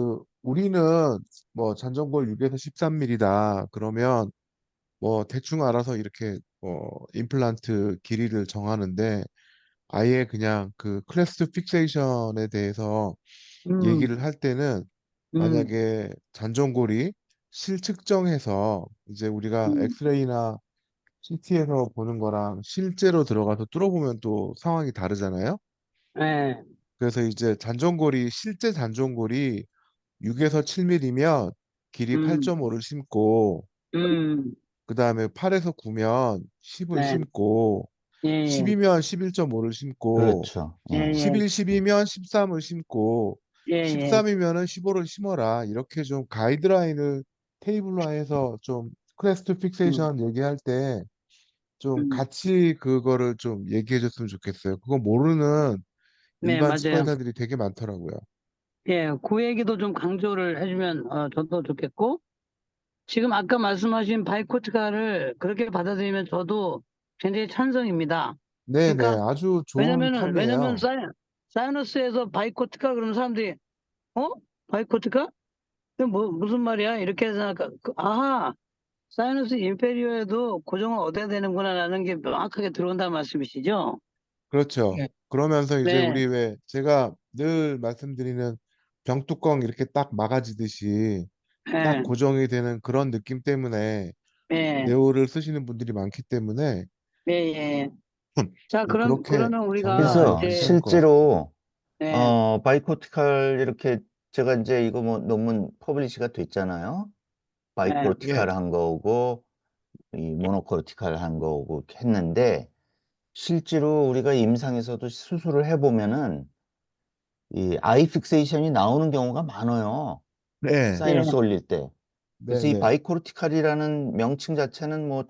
우리는 뭐 잔전골 6에서 13mm다. 그러면 뭐 대충 알아서 이렇게 임플란트 길이를 정하는데 아예 그냥 그 클래스 픽세이션에 대해서 음, 얘기를 할 때는 음, 만약에 잔전골이 실측정해서 이제 우리가 음, 엑스레이나 CT에서 보는 거랑 실제로 들어가서 뚫어보면 또 상황이 다르잖아요. 예, 그래서 이제 실제 잔전골이 6에서 7mm면 길이 음, 8.5를 심고 음, 그 다음에 8에서 9면 10을 네, 심고 예, 예, 10이면 11.5를 심고 그렇죠. 예, 예. 11, 12면 13을 심고 예, 예, 13이면은 15를 심어라. 이렇게 좀 가이드라인을 테이블화해서 좀 클래스2 음, 픽세이션 얘기할 때 좀 음, 같이 그거를 좀 얘기해 줬으면 좋겠어요. 그거 모르는 네, 일반 맞아요. 치과의사들이 되게 많더라고요. 예, 그 얘기도 좀 강조를 해주면 저도 좋겠고, 지금 아까 말씀하신 바이코티카를 그렇게 받아들이면 저도 굉장히 찬성입니다. 네네, 그러니까 아주 좋은 왜냐면 텀이에요. 사이너스에서 바이코티카 그러면 사람들이 어? 바이코티카? 그 무슨 말이야? 이렇게 생각하 아하, 사이너스 인페리어에도 고정을 얻어야 되는구나라는 게 명확하게 들어온다는 말씀이시죠? 그렇죠. 네. 그러면서 이제 네, 우리 왜 제가 늘 말씀드리는 병뚜껑 이렇게 딱 막아지듯이 딱 예, 고정이 되는 그런 느낌 때문에 예, 네오를 쓰시는 분들이 많기 때문에 예, 예. 자, 그렇게 그러면 우리가 정리하시면 그래서 이제, 괜찮을 것 같아요. 실제로 예, 바이코티칼 이렇게 제가 이제 이거 뭐 논문 퍼블리시가 됐잖아요. 예, 예. 바이코티칼 한 거고 이 모노코티칼 한 거고 이렇게 했는데 실제로 우리가 임상에서도 수술을 해보면은 이 아이 픽세이션이 나오는 경우가 많아요. 네, 예, 사이너스 올릴 때. 네, 그래서 이 네, 바이코르티칼이라는 명칭 자체는 뭐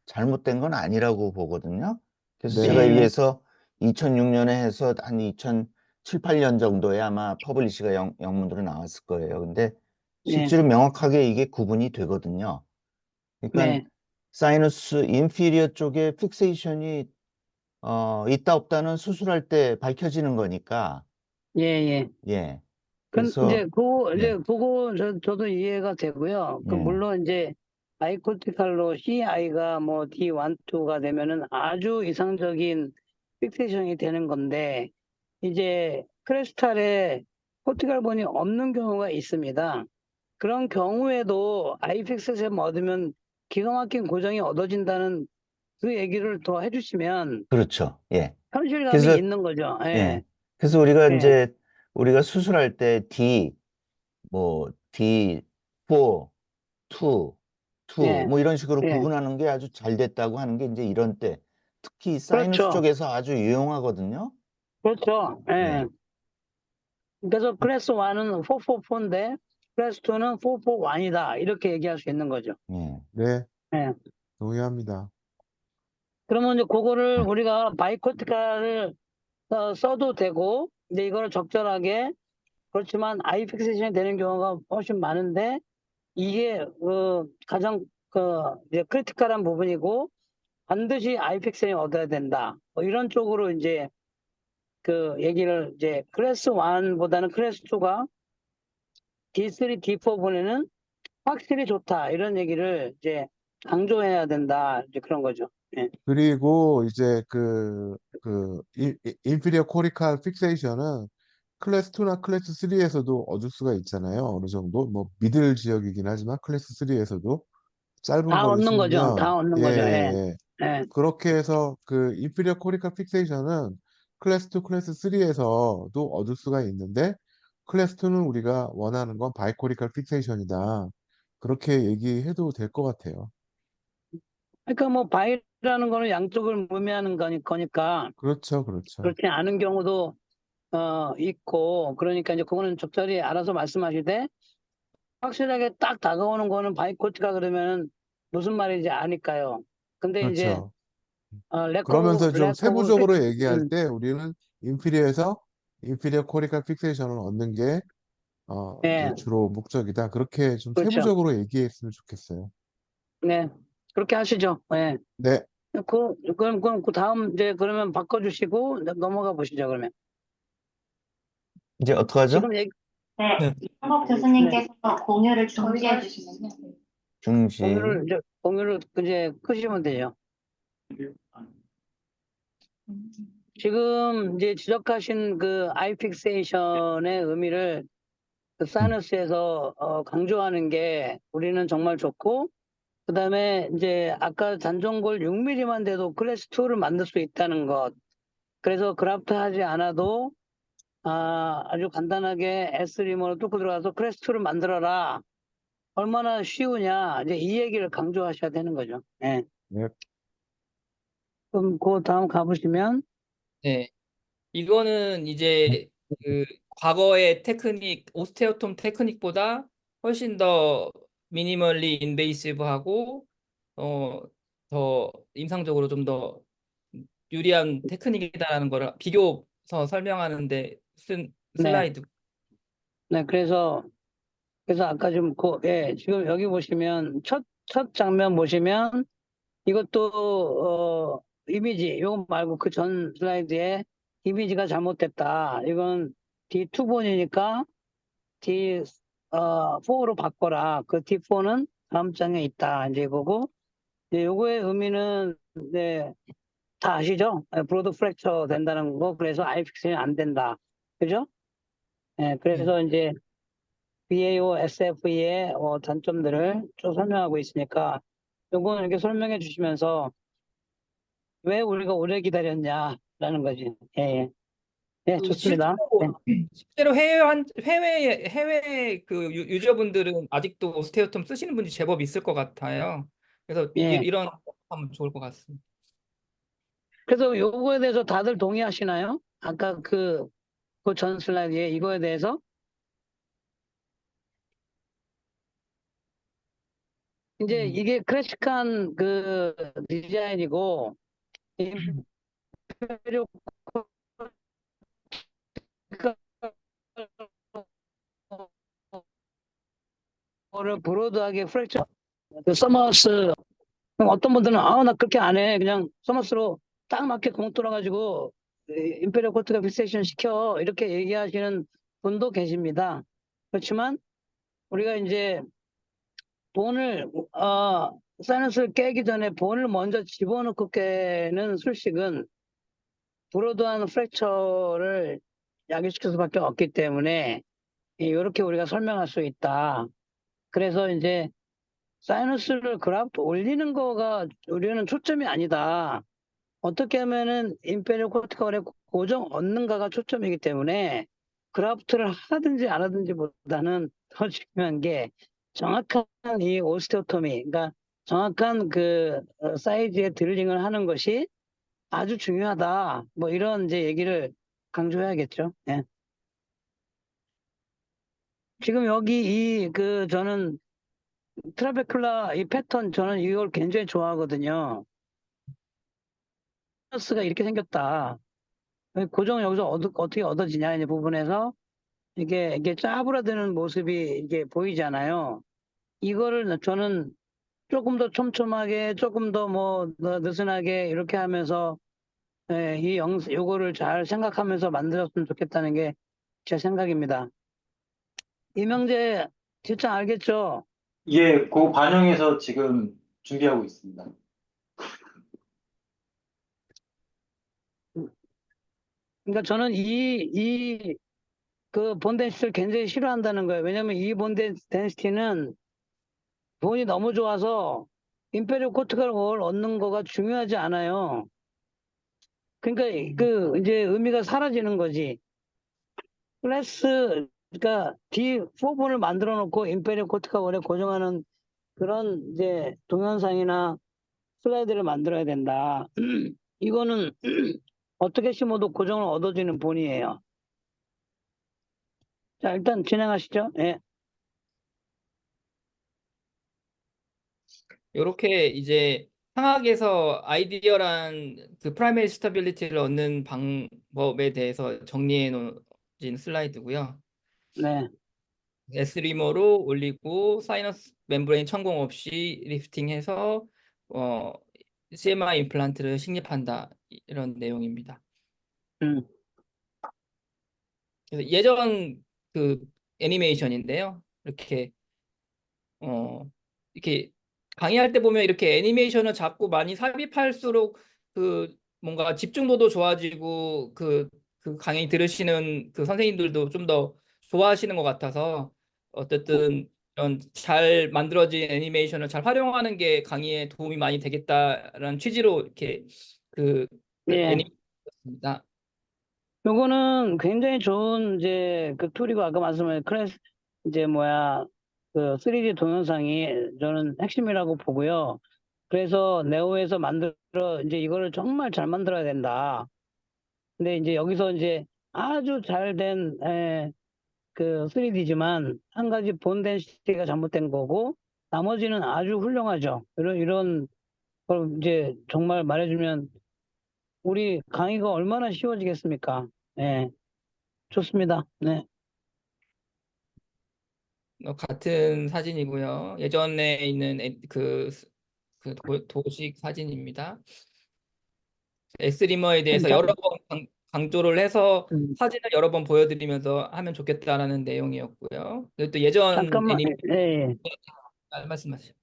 잘못된 건 아니라고 보거든요. 그래서 제가 네, 예, 여기에서 2006년에 해서 한 2007, 8년 정도에 아마 퍼블리시가 영문으로 나왔을 거예요. 근데 예, 실제로 명확하게 이게 구분이 되거든요. 그러니까 네, 사이너스 인피리어 쪽에 픽세이션이 있다 없다는 수술할 때 밝혀지는 거니까 예, 예. 예. 이제 그래서 예. 그거 저도 이해가 되고요. 예. 물론 이제 바이코티칼로 CI가 뭐 D1, 2가 되면은 아주 이상적인 픽세이션이 되는 건데, 이제 크레스탈에 코티칼본이 없는 경우가 있습니다. 그런 경우에도 아이픽세이션 얻으면 기가 막힌 고정이 얻어진다는 그 얘기를 더 해주시면 그렇죠. 예. 현실감이 그래서 있는 거죠. 예, 예. 그래서 우리가 예, 이제 우리가 수술할 때 뭐 D4, 2 예, 뭐 이런 식으로 예. 구분하는 게 아주 잘 됐다고 하는 게 이제 이런 때 특히 사이너스 그렇죠. 쪽에서 아주 유용하거든요. 그렇죠. 예. 예. 그래서 클래스 1은 444인데 클래스 2는 441이다. 이렇게 얘기할 수 있는 거죠. 예. 네, 예. 동의합니다. 그러면 이제 그거를 우리가 바이코티카를 써도 되고, 근데 이거를 적절하게, 그렇지만 아이 픽세이션이 되는 경우가 훨씬 많은데, 이게 가장 이제 크리티컬한 부분이고 반드시 아이 픽세이션이 얻어야 된다. 뭐 이런 쪽으로 이제 그 얘기를 이제 클래스 1보다는 클래스 2가 D3, D4 보내는 확실히 좋다. 이런 얘기를 이제 강조해야 된다. 이제 그런 거죠. 예. 그리고 이제 인피리어 코리칼 픽세이션은 클래스 2나 클래스 3에서도 얻을 수가 있잖아요. 어느 정도 뭐 미들 지역이긴 하지만 클래스 3에서도 짧은 다 거를 얻는 거죠. 심으면 다 얻는 예, 거죠. 예. 예, 예. 예. 그렇게 해서 그 인피리어 코리칼 픽세이션은 클래스 2, 클래스 3에서도 얻을 수가 있는데 클래스 2는 우리가 원하는 건 바이코리칼 픽세이션이다. 그렇게 얘기해도 될 것 같아요. 그러니까 뭐 바이라는 거는 양쪽을 의미하는 거니까 그렇죠, 그렇죠. 그렇지 않은 경우도 있고, 그러니까 이제 그거는 적절히 알아서 말씀하시되, 확실하게 딱 다가오는 거는 바이코티가 그러면은 무슨 말인지 아니까요. 근데 이제 그렇죠. 그러면서 좀 세부적으로 얘기할 음, 때 우리는 인피리어에서 인피리어 코리칼 픽세이션을 얻는 게 이제 예, 주로 목적이다. 그렇게 좀 그렇죠. 세부적으로 얘기했으면 좋겠어요. 네, 그렇게 하시죠. 예. 네. 그럼 그 다음 이제 그러면 바꿔주시고 넘어가 보시죠. 그러면 이제 어떡하죠? 지금 얘기 네, 네. 이상복 네, 교수님께서 공유를 중지해 주시면요. 중지. 공유를 이제 끄시면 되죠. 지금 이제 지적하신 그 아이픽세이션의 의미를 그 사이너스에서 강조하는 게 우리는 정말 좋고, 그 다음에 이제 아까 단종골 6mm만 돼도 클래스 2를 만들 수 있다는 것. 그래서 그래프트 하지 않아도 아주 간단하게 S 리모로 뚫고 들어가서 클래스 2를 만들어라. 얼마나 쉬우냐. 이제 이 얘기를 강조하셔야 되는 거죠. 예. 네. 그럼 그 다음 가보시면 네. 이거는 이제 그 과거의 테크닉, 오스테오톰 테크닉보다 훨씬 더 미니멀리 인베이시브하고 더 임상적으로 좀 더 유리한 테크닉이다라는 거를 비교서 설명하는데 쓴 네. 슬라이드. 네. 그래서 아까 예, 지금 여기 보시면 첫 장면 보시면 이것도 이미지 요거 말고 그 전 슬라이드에 이미지가 잘못됐다. 이건 D2번이니까 D4로 바꿔라. 그 D4는 다음 장에 있다. 이제 이거고 요거의 의미는 네, 다 아시죠? 브로드 프랙처 된다는 거. 그래서 아이픽스는 안 된다. 그죠? 예, 그래서 이제 BAO, SFE의 단점들을 쭉 설명하고 있으니까 요거는 이렇게 설명해 주시면서 왜 우리가 오래 기다렸냐라는 거지. 예, 예. 예, 그 좋습니다. 네. 실제로 해외 그 유저분들은 아직도 오스테오톰 쓰시는 분이 제법 있을 것 같아요. 그래서 예. 이런 하면 좋을 것 같습니다. 그래서 요거에 대해서 다들 동의하시나요? 아까 그 전 슬라이드에 이거에 대해서 이제 이게 클래식한 그 디자인이고 임페리오 를 브로드하게 프랙처 그 서머스 그럼 어떤 분들은 나 그렇게 안 해. 그냥 서머스로 딱 맞게 공 뚫어가지고 임페리얼 코트가 픽세이션 시켜 이렇게 얘기하시는 분도 계십니다. 그렇지만 우리가 이제 본을 사이너스를 깨기 전에 본을 먼저 집어넣고 깨는 술식은 브로드한 프랙처를 야기시킬 수밖에 없기 때문에 이렇게 우리가 설명할 수 있다. 그래서 이제 사이너스를 그래프 올리는 거가 우리는 초점이 아니다. 어떻게 하면은 임페리얼 코티컬의 고정 얻는가가 초점이기 때문에 그라프트를 하든지 안 하든지보다는 더 중요한 게 정확한 이 오스테오토미, 그러니까 정확한 그 사이즈의 드릴링을 하는 것이 아주 중요하다. 뭐 이런 이제 얘기를 강조해야겠죠. 예. 지금 여기 저는 트라베큘라 이 패턴 저는 이걸 굉장히 좋아하거든요. 스가 이렇게 생겼다. 고정 여기서 어떻게 얻어지냐 이 부분에서 이게 짜부라드는 모습이 이게 보이잖아요. 이거를 저는 조금 더 촘촘하게, 조금 더 뭐 느슨하게 이렇게 하면서 요거를 잘 생각하면서 만들었으면 좋겠다는 게 제 생각입니다. 이명재 진짜 알겠죠? 예, 그 반영해서 지금 준비하고 있습니다. 그러니까 저는 그 본덴시티를 굉장히 싫어한다는 거예요. 왜냐면 이 본덴시티는 돈이 너무 좋아서 임페리얼 코트걸 얻는 거가 중요하지 않아요. 그러니까 그 이제 의미가 사라지는 거지. 그러니까 D4본을 만들어 놓고 임페리얼 코트걸에 고정하는 그런 이제 동영상이나 슬라이드를 만들어야 된다. 이거는 어떻게 심어도 고정을 얻어지는 본이에요. 자, 일단 진행하시죠. 예. 이렇게 이제 상학에서 아이디어란 그 프라이머리 스타빌리티를 얻는 방법에 대해서 정리해 놓은 슬라이드고요. 네. S리머로 올리고 사이너스 멤브레인 천공 없이 리프팅해서 CMI 임플란트를 식립한다, 이런 내용입니다. 음. 그래서 예전 그 애니메이션인데요. 이렇게 강의할 때 보면 이렇게 애니메이션을 자꾸 많이 삽입할수록 그 뭔가 집중도도 좋아지고 그 강의 들으시는 그 선생님들도 좀 더 좋아하시는 것 같아서, 어쨌든 이런 잘 만들어진 애니메이션을 잘 활용하는 게 강의에 도움이 많이 되겠다라는 취지로 이렇게 그 예. 애니메이션이었습니다. 요거는 굉장히 좋은 이제 그 툴이고, 아까 말씀하신 이제 그 3D 동영상이 저는 핵심이라고 보고요. 그래서 네오에서 이제 이거를 정말 잘 만들어야 된다. 근데 이제 여기서 이제 아주 잘된 그 3D지만 한 가지 본 덴시티가 잘못된 거고, 나머지는 아주 훌륭하죠. 이런 걸 이제 정말 말해주면 우리 강의가 얼마나 쉬워지겠습니까? 예, 좋습니다. 네. 같은 사진이고요. 예전에 있는 도식 사진입니다. S리머에 대해서 여러 번 강조를 해서 사진을 여러 번 보여드리면서 하면 좋겠다라는 내용이었고요. 그리고 또 예전 잠깐만, 예. 말씀하세요.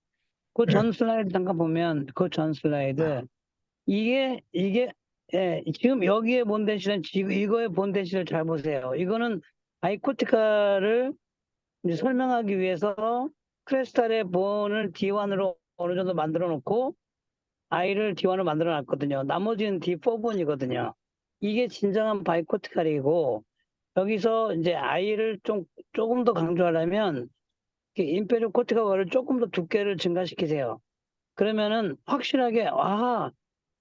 그 전 슬라이드 잠깐 보면, 그 전 슬라이드, 이게, 지금 여기에 본 덴시티는 지금 이거의 본 덴시티를 잘 보세요. 이거는 아이코티카를 이제 설명하기 위해서 크레스탈의 본을 D1으로 어느 정도 만들어 놓고, I를 D1으로 만들어 놨거든요. 나머지는 D4본이거든요. 이게 진정한 바이코티칼이고, 여기서 이제 I를 조금 더 강조하려면, 인페리어 코티카를 조금 더 두께를 증가시키세요. 그러면은 확실하게,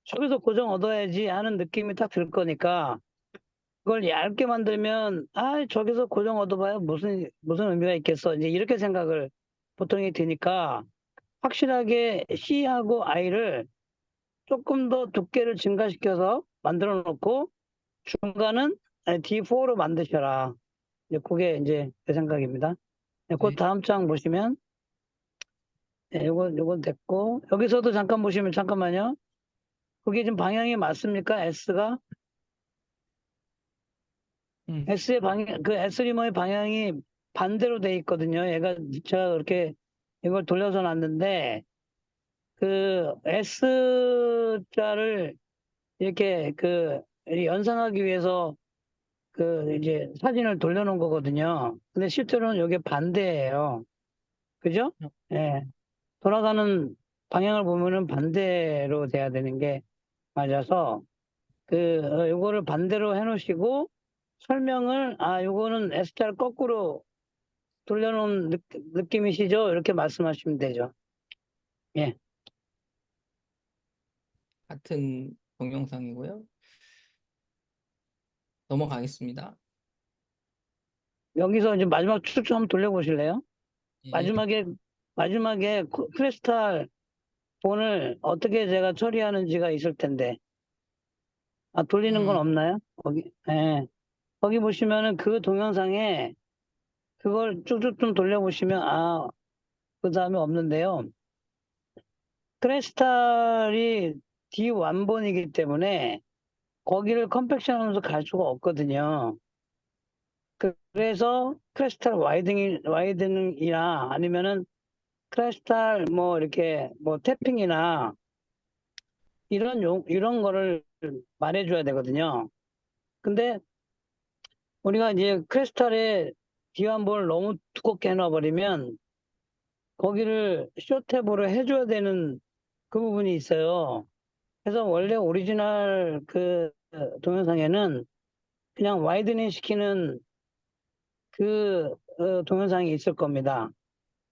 저기서 고정 얻어야지 하는 느낌이 딱 들 거니까, 그걸 얇게 만들면, 저기서 고정 얻어봐야 무슨 의미가 있겠어. 이제 이렇게 생각을 보통이 드니까, 확실하게 C하고 I를 조금 더 두께를 증가시켜서 만들어 놓고, 중간은 D4로 만드셔라. 이제 그게 이제 제 생각입니다. 네, 그 네. 다음 장 보시면, 요건 됐고, 여기서도 잠깐 보시면, 잠깐만요. 그게 지금 방향이 맞습니까? S가? 그 S리머의 방향이 반대로 돼 있거든요. 제가 그렇게 이걸 돌려서 놨는데, 그 S자를 이렇게 연상하기 위해서 이제 사진을 돌려놓은 거거든요. 근데 실제로는 이게 반대예요. 그죠? 예. 돌아가는 방향을 보면은 반대로 돼야 되는 게 맞아서, 요거를 반대로 해놓으시고, 설명을, 요거는 S자를 거꾸로 돌려놓은 느낌이시죠? 이렇게 말씀하시면 되죠. 예. 같은 동영상이고요. 넘어가겠습니다. 여기서 이제 마지막 쭉 좀 돌려보실래요? 예. 마지막에 크리스탈 본을 어떻게 제가 처리하는지가 있을 텐데. 돌리는 건 없나요? 거기, 예. 거기 보시면은 그 동영상에 그걸 쭉쭉 좀 돌려보시면, 그 다음에 없는데요. 크리스탈이 D1본이기 때문에 거기를 컴팩션 하면서 갈 수가 없거든요. 그래서 크리스탈 와이드닝이나 아니면은 크리스탈 이렇게 태핑이나 이런 거를 말해줘야 되거든요. 근데 우리가 이제 크리스탈에 D1본을 너무 두껍게 해놔버리면 거기를 쇼탭으로 해줘야 되는 그 부분이 있어요. 그래서 원래 오리지널 동영상에는 그냥 와이드닝 시키는 동영상이 있을 겁니다.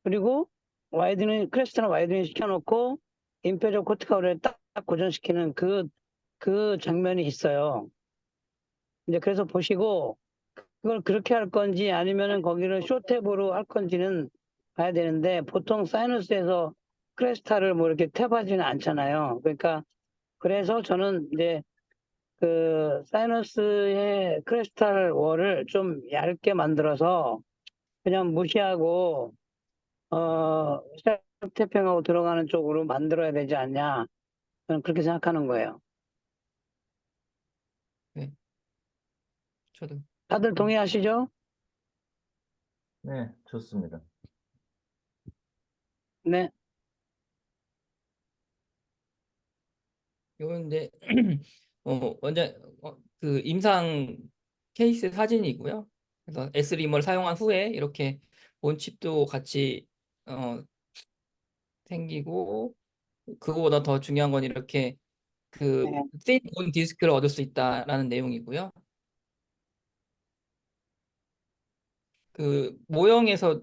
그리고 크레스트나 와이드닝 시켜놓고 임페리얼 코티카를 딱 고정시키는 그 장면이 있어요. 이제 그래서 보시고 그걸 그렇게 할 건지 아니면은 거기를 쇼탭으로 할 건지는 봐야 되는데, 보통 사이너스에서 크레스탈을 뭐 이렇게 탭하지는 않잖아요. 그러니까 그래서 저는 이제 그 사이너스의 크레스탈 월을 좀 얇게 만들어서 그냥 무시하고 셀프 태핑하고 들어가는 쪽으로 만들어야 되지 않냐. 저는 그렇게 생각하는 거예요. 네, 저도. 다들 동의하시죠? 네, 좋습니다. 네. 이건 이제 완전 그 임상 케이스 사진이고요. 그래서 S림을 사용한 후에 이렇게 본칩도 같이 생기고, 그거보다 더 중요한 건 이렇게 그 네. thin on 디스크를 얻을 수 있다라는 내용이고요. 그 모형에서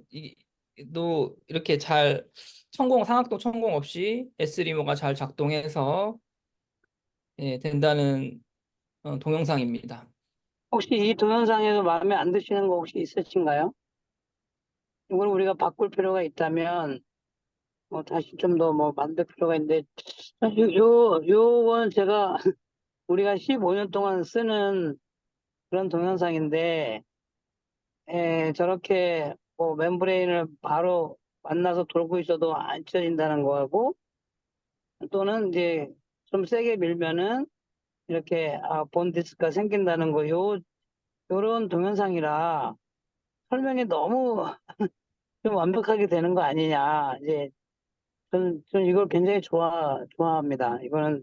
도 이렇게 잘 상악동 천공 없이 S리머가 잘 작동해서 된다는 동영상입니다. 혹시 이 동영상에서 마음에 안 드시는 거 혹시 있으신가요? 이걸 우리가 바꿀 필요가 있다면 다시 좀 더 뭐 만들 필요가 있는데 요건 제가 우리가 15년 동안 쓰는 그런 동영상인데 저렇게 뭐 멤브레인을 바로 만나서 돌고 있어도 안 찢어진다는 거하고 또는 이제 좀 세게 밀면은 이렇게 본디스크가 생긴다는 거 요런 동영상이라 설명이 너무 좀 완벽하게 되는 거 아니냐. 이제 저는 이걸 굉장히 좋아합니다. 이거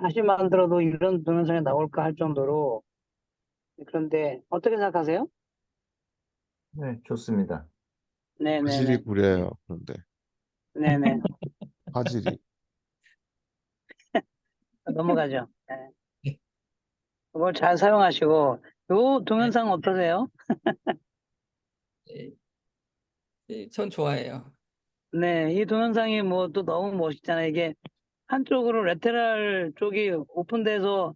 다시 만들어도 이런 동영상이 나올까 할 정도로. 그런데 어떻게 생각하세요? 네, 좋습니다. 네네네. 화질이 구려요. 그런데 네네. 화질이. 넘어가죠. 네. 그걸 잘 사용하시고 요 동영상 어떠세요? 전 좋아해요. 네, 이 동영상이 뭐 또 너무 멋있잖아요. 이게 한쪽으로 레테럴 쪽이 오픈돼서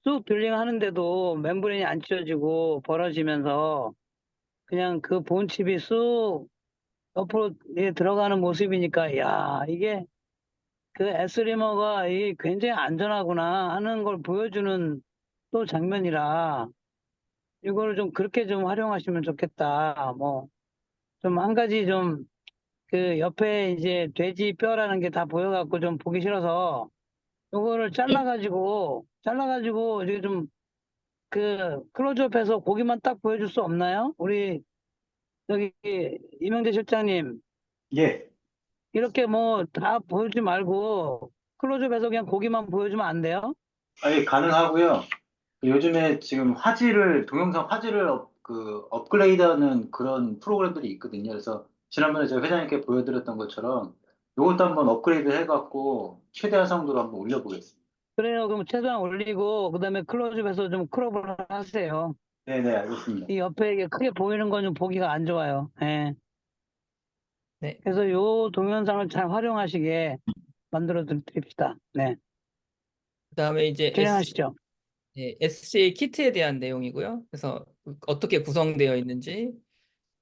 쑥 딜링 하는데도 멤브레인이 안 찢어지고 벌어지면서 그냥 그 본칩이 쑥 옆으로 들어가는 모습이니까 야 이게 그 S리머가 이 굉장히 안전하구나 하는 걸 보여주는 또 장면이라 이거를 좀 그렇게 좀 활용하시면 좋겠다. 뭐 좀 한 가지 좀 그 옆에 이제 돼지 뼈라는 게 다 보여갖고 좀 보기 싫어서 요거를 잘라가지고 이게 좀 그 클로즈업해서 고기만 딱 보여줄 수 없나요? 우리 여기 이명재 실장님 예, 이렇게 뭐 다 보여주지 말고 클로즈업해서 그냥 고기만 보여주면 안 돼요? 아예 가능하고요. 요즘에 지금 동영상 화질을 업그레이드하는 그런 프로그램들이 있거든요. 그래서 지난번에 제가 회장님께 보여드렸던 것처럼 이것도 한번 업그레이드 해갖고 최대 화성도로 한번 올려보겠습니다. 그래요. 그럼 최소한 올리고 그다음에 클로즈업해서 좀 크롭을 하세요. 네네, 알겠습니다. 이 옆에 이게 크게 보이는 건 좀 보기가 안 좋아요. 예. 네. 그래서 요 동영상을 잘 활용하시게 만들어 드립시다. 네. 그다음에 이제 진행하시죠. SCA 키트에 대한 내용이고요. 그래서 어떻게 구성되어 있는지,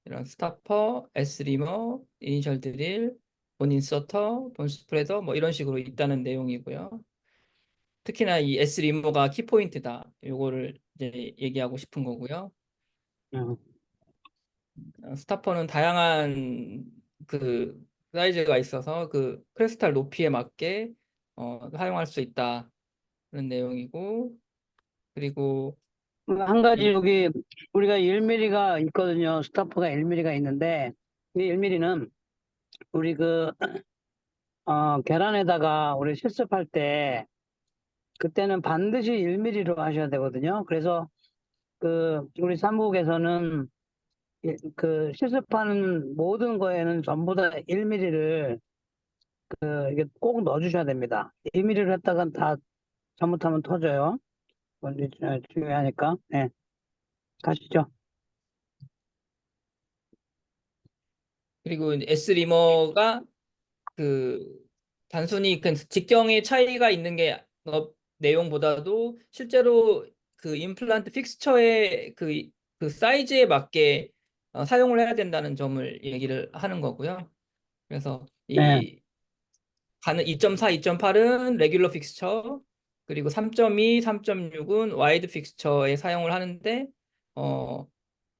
이런 스타퍼, S리머, 이니셜 드릴, 본 인서터, 본 스프레더 뭐 이런 식으로 있다는 내용이고요. 특히나 이 S리머가 키포인트다. 요거를 이제 얘기하고 싶은 거고요. 음. 스타퍼는 다양한 그 사이즈가 있어서 그 크리스탈 높이에 맞게 사용할 수 있다. 그런 내용이고, 그리고 한 가지 여기 우리가 1mm가 있거든요. 스타퍼가 1mm가 있는데 이 1mm는 우리 계란에다가 우리 실습할 때 그때는 반드시 1mm로 하셔야 되거든요. 그래서 우리 사무국에서는 그 실습하는 모든 거에는 전부 다 1mm를 이게 꼭 넣어주셔야 됩니다. 1mm를 했다간 다 잘못하면 터져요. 그건 중요하니까. 네, 가시죠. 그리고 S리머가 그 단순히 그 직경의 차이가 있는 게 내용보다도 실제로 그 임플란트 픽스처의 그 사이즈에 맞게 사용을 해야 된다는 점을 얘기를 하는 거고요. 그래서 네. 이 가는 2.4, 2.8은 레귤러 픽스처, 그리고 3.2, 3.6은 와이드 픽스처에 사용을 하는데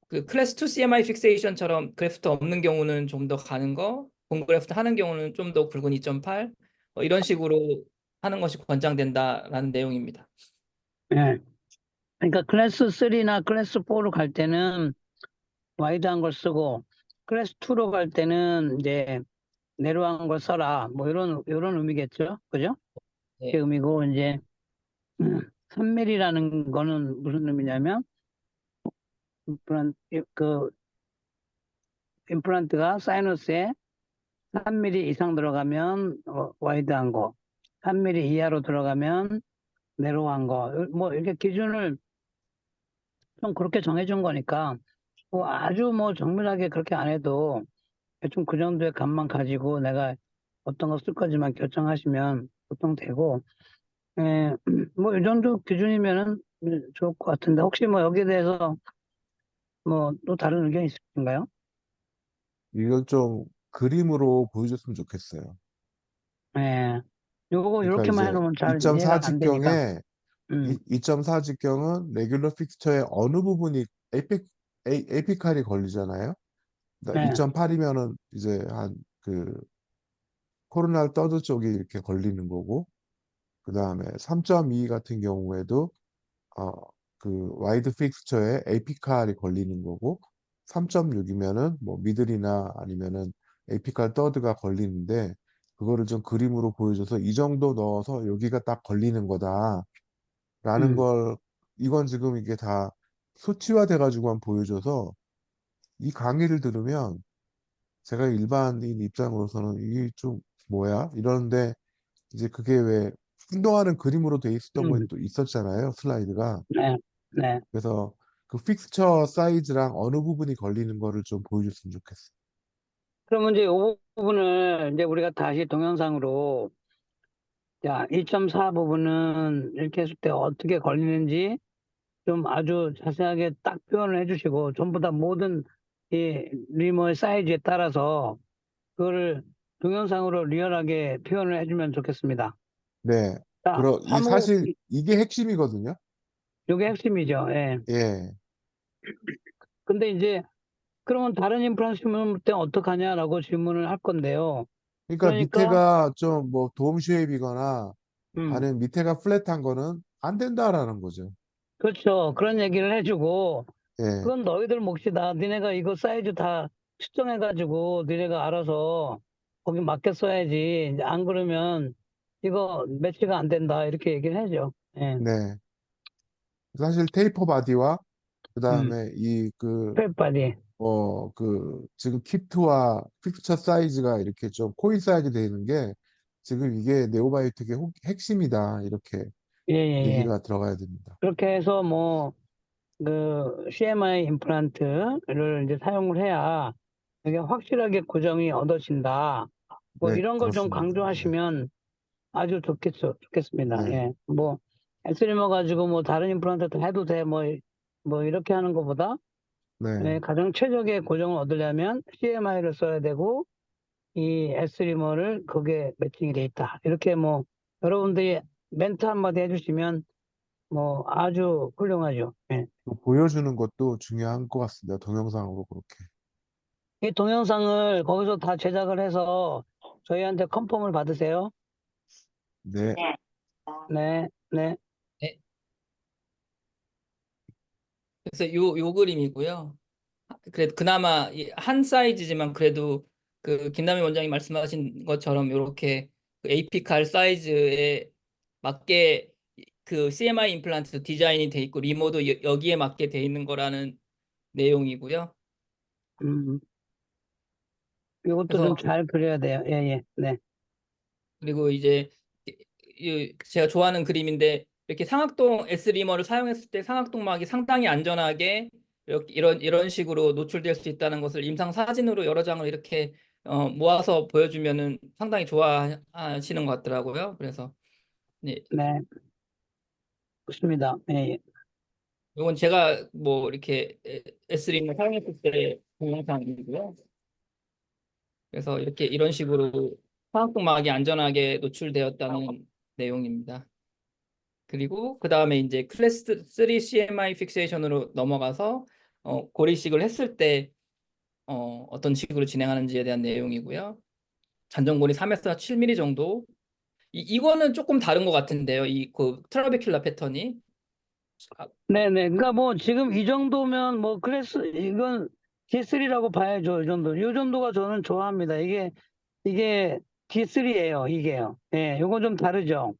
그 클래스 2 CMI 픽세이션처럼 그래프트 없는 경우는 좀 더 가는 거, 본 그래프트 하는 경우는 좀 더 굵은 2.8 이런 식으로 하는 것이 권장된다라는 내용입니다. 예. 그러니까 클래스 3나 클래스 4로 갈 때는 와이드한 걸 쓰고 클래스 2로 갈 때는 이제 내로한 걸 써라. 뭐 이런 의미겠죠. 그죠? 네. 그 의미고 이제 3mm라는 거는 무슨 의미냐면 임플란트가 사이너스에 3mm 이상 들어가면 와이드한 거, 3mm 이하로 들어가면 내로한 거, 뭐 이렇게 기준을 좀 그렇게 정해준 거니까 뭐 아주 뭐 정밀하게 그렇게 안 해도 대충 그 정도의 감만 가지고 내가 어떤 거 쓸 거지만 결정하시면 보통 되고, 뭐 이 정도 기준이면은 좋을 것 같은데 혹시 뭐 여기에 대해서 뭐 또 다른 의견 있으신가요? 이걸 좀 그림으로 보여줬으면 좋겠어요. 예. 요거 그러니까 이렇게만 이제 해놓으면 잘 2.4 이해가 안 되니까. 직경에 음, 2.4 직경은 레귤러 픽스처의 어느 부분이 에피칼이 걸리잖아요. 그러니까 네. 2.8이면은 이제 한 그 코로날 더드 쪽이 이렇게 걸리는 거고, 그 다음에 3.2 같은 경우에도 어, 그 와이드 픽스처에 에피칼이 걸리는 거고, 3.6이면은 뭐 미들이나 아니면은 에피칼 더드가 걸리는데, 그거를 좀 그림으로 보여줘서 이 정도 넣어서 여기가 딱 걸리는 거다라는 음, 걸, 이건 지금 이게 다 수치화돼 가지고만 보여줘서 이 강의를 들으면 제가 일반인 입장으로서는 이게 좀 뭐야? 이러는데 이제 그게 왜 한동안은 그림으로 돼 있었던 거 음, 또 있었잖아요, 슬라이드가. 네, 네. 그래서 그 픽스처 사이즈랑 어느 부분이 걸리는 거를 좀 보여줬으면 좋겠어. 그러면 이제 이 부분을 이제 우리가 다시 동영상으로 자, 2.4 부분은 이렇게 했을 때 어떻게 걸리는지 좀 아주 자세하게 딱 표현을 해주시고 전부 다 모든 이 리머의 사이즈에 따라서 그거를 동영상으로 리얼하게 표현을 해주면 좋겠습니다. 네. 자, 사실 이게 핵심이거든요. 이게 핵심이죠. 예. 예. 근데 이제 그러면 다른 임플란트 심을 때 어떡하냐라고 질문을 할 건데요. 그러니까 그러니까 밑에가 좀 뭐 돔 쉐입이거나 음, 아니면 밑에가 플랫한 거는 안 된다라는 거죠. 그렇죠. 그런 얘기를 해주고 예. 그건 너희들 몫이다. 니네가 이거 사이즈 다 측정해가지고 니네가 알아서 거기 맞게 써야지. 이제 안 그러면 이거 매치가 안 된다. 이렇게 얘기를 해죠. 예. 네. 사실 테이퍼 바디와 음, 그다음에 페이바디. 지금 키트와 픽처 사이즈가 이렇게 좀 코인사이드 되는 게 지금 이게 네오바이오틱의 핵심이다. 이렇게 예, 예, 예. 얘기가 들어가야 됩니다. 그렇게 해서 뭐, CMI 임플란트를 이제 사용을 해야 이게 확실하게 고정이 얻어진다. 뭐 네, 이런 걸 좀 그렇습니다. 강조하시면 아주 좋겠습니다. 네, 예. 뭐, 엑스리머 가지고 뭐 다른 임플란트 해도 돼. 뭐 이렇게 하는 것보다 네. 가장 최적의 고정을 얻으려면 CMI를 써야 되고 이 엑스리머를 거기에 매칭이 돼 있다. 이렇게 뭐 여러분들이 멘트 한마디 해주시면 뭐 아주 훌륭하죠. 예. 보여주는 것도 중요한 것 같습니다. 동영상으로 그렇게. 이 동영상을 거기서 다 제작을 해서 저희한테 컨펌을 받으세요. 네, 네. 네, 네, 네. 그래서 요 그림이고요. 그래도 그나마 한 사이즈지만 그래도 그 김남희 원장이 말씀하신 것처럼 이렇게 그 AP칼 사이즈에 맞게 그 CMI 임플란트 디자인이 돼 있고 리모도 여기에 맞게 돼 있는 거라는 내용이고요. 음, 이것도 좀 그래서 잘 그려야 돼요. 예, 예, 네, 그리고 이제 제가 좋아하는 그림인데 이렇게 상악동 S리머를 사용했을 때 상악동막이 상당히 안전하게 이런 식으로 노출될 수 있다는 것을 임상 사진으로 여러 장을 이렇게 모아서 보여주면은 상당히 좋아하시는 것 같더라고요. 그래서 네, 네, 좋습니다. 예, 예. 이건 제가 뭐 이렇게 S리머 사용했을 때 동영상이고요. 그래서 이런 식으로 화학봉막이 안전하게 노출되었다는 내용입니다. 그리고 그 다음에 이제 클래스 3 CMI 픽세이션으로 넘어가서 고리식을 했을 때 어떤 식으로 진행하는지에 대한 내용이고요. 잔정골이 3에서 7mm 정도. 이거는 조금 다른 것 같은데요. 그 트라베큘라 패턴이. 네네. 그러니까 뭐 지금 이 정도면 뭐 클래스 이건 D3라고 봐야죠. 이 정도. 이 정도가 저는 좋아합니다. 이게 D3예요. 이게요. 예, 요거 좀 다르죠.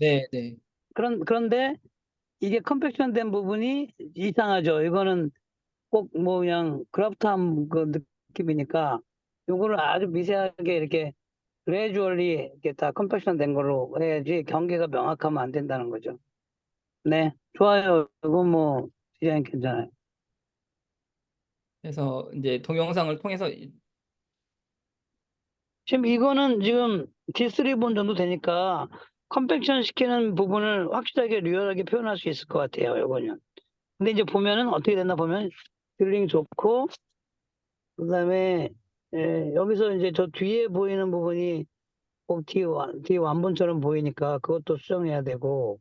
네, 네. 그런데 이게 컴팩션 된 부분이 이상하죠. 이거는 꼭 뭐 그냥 그래프트함 그 느낌이니까 요거를 아주 미세하게 이렇게 그래주얼리 이렇게 다 컴팩션 된 걸로 해야지 경계가 명확하면 안 된다는 거죠. 네, 좋아요. 이거 뭐 디자인 괜찮아요. 그래서 이제 동영상을 통해서 지금 이거는 지금 D3본 정도 되니까 컴팩션 시키는 부분을 확실하게 리얼하게 표현할 수 있을 것 같아요. 요거는. 근데 이제 보면은 어떻게 됐나 보면 딜링 좋고 그다음에 여기서 이제 저 뒤에 보이는 부분이 꼭 뒤 완본처럼 보이니까 그것도 수정해야 되고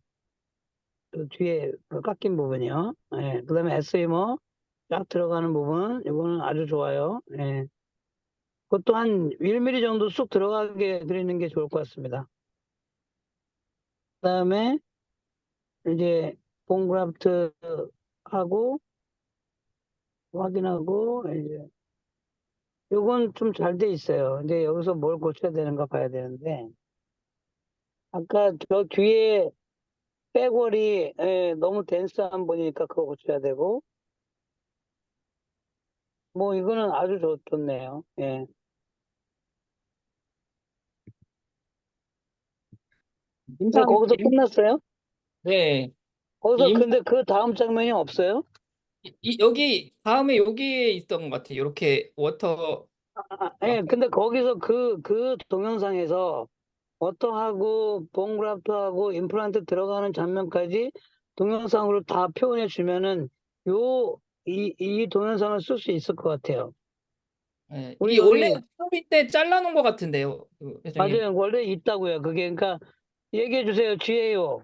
그 뒤에 그 깎인 부분이요. 예. 그다음에 SM어 쫙 들어가는 부분 이거는 아주 좋아요. 예. 그것도 한 1mm 정도 쑥 들어가게 그리는 게 좋을 것 같습니다. 그다음에 이제 본그래프트 하고 확인하고 이제 요건 좀 잘 돼 있어요. 근데 여기서 뭘 고쳐야 되는가 봐야 되는데 아까 저 뒤에 백월이 너무 댄스한 분이니까 그거 고쳐야 되고 뭐 이거는 아주 좋네요. 예. 근데 임상 거기서 끝났어요? 네. 거기서 임, 근데 그 다음 장면이 없어요? 여기 다음에 여기에 있던 것 같아요. 이렇게 워터 예. 근데 거기서 그 동영상에서 워터하고 본그래프트하고 임플란트 들어가는 장면까지 동영상으로 다 표현해 주면은 이 동영상을 쓸 수 있을 것 같아요. 예, 우리 이게 원래 여기 스토리 때 잘라놓은 것 같은데요, 회장님. 맞아요. 원래 있다고요. 그게 그러니까 얘기해 주세요. 뒤에요.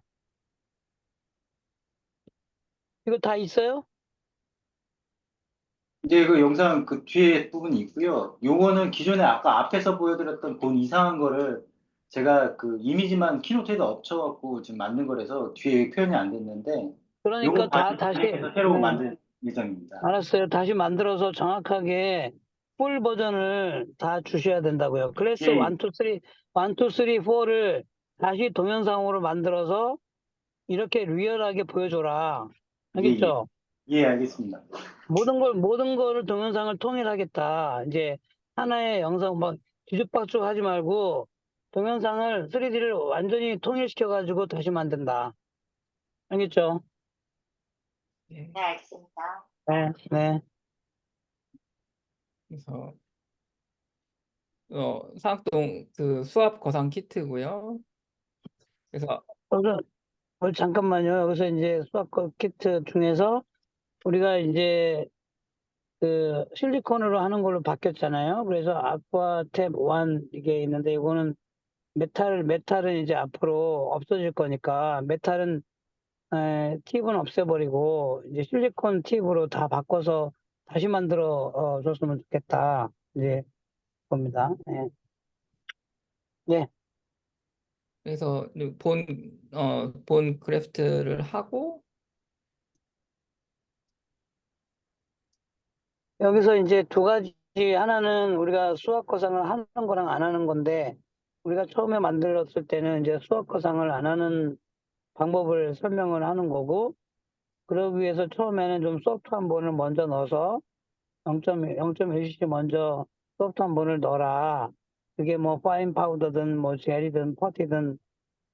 이거 다 있어요? 이제 그 영상 그 뒤에 부분이 있고요. 요거는 기존에 아까 앞에서 보여드렸던 본 이상한 거를 제가 그 이미지만 키노트에다 엎쳐갖고 지금 만든 거라서 뒤에 표현이 안 됐는데 그러니까 요거 다시 반영해서 새로 만들 예정입니다. 알았어요. 다시 만들어서 정확하게 풀 버전을 다 주셔야 된다고요. 클래스 예, 1, 2, 3, 1, 2, 3, 4를 다시 동영상으로 만들어서 이렇게 리얼하게 보여줘라. 예, 예. 알겠죠? 예, 알겠습니다. 모든 거를 동영상을 통일하겠다. 이제 하나의 영상 막 뒤죽박죽 하지 말고 동영상을 3D를 완전히 통일시켜가지고 다시 만든다. 알겠죠? 예, 네, 알겠습니다. 네, 네. 그래서 사학동 그 수압 거상 키트고요. 그래서 잠깐만요. 여기서 이제 수학 키트 중에서 우리가 이제 그 실리콘으로 하는 걸로 바뀌었잖아요. 그래서 아쿠아 탭 1 이게 있는데 이거는 메탈은 이제 앞으로 없어질 거니까 메탈은 팁은 없애버리고 이제 실리콘 팁으로 다 바꿔서 다시 만들어 줬으면 좋겠다. 이제 겁니다. 예. 예. 그래서 본 크래프트를 하고 여기서 이제 두 가지 하나는 우리가 수학 거상을 하는 거랑 안 하는 건데 우리가 처음에 만들었을 때는 이제 수학 거상을 안 하는 방법을 설명을 하는 거고 그러기 위해서 처음에는 좀 소프트 한 본을 먼저 넣어서 0.1cc 먼저 소프트 한 본을 넣어라. 그게 뭐 파인 파우더든 뭐 젤이든 퍼티든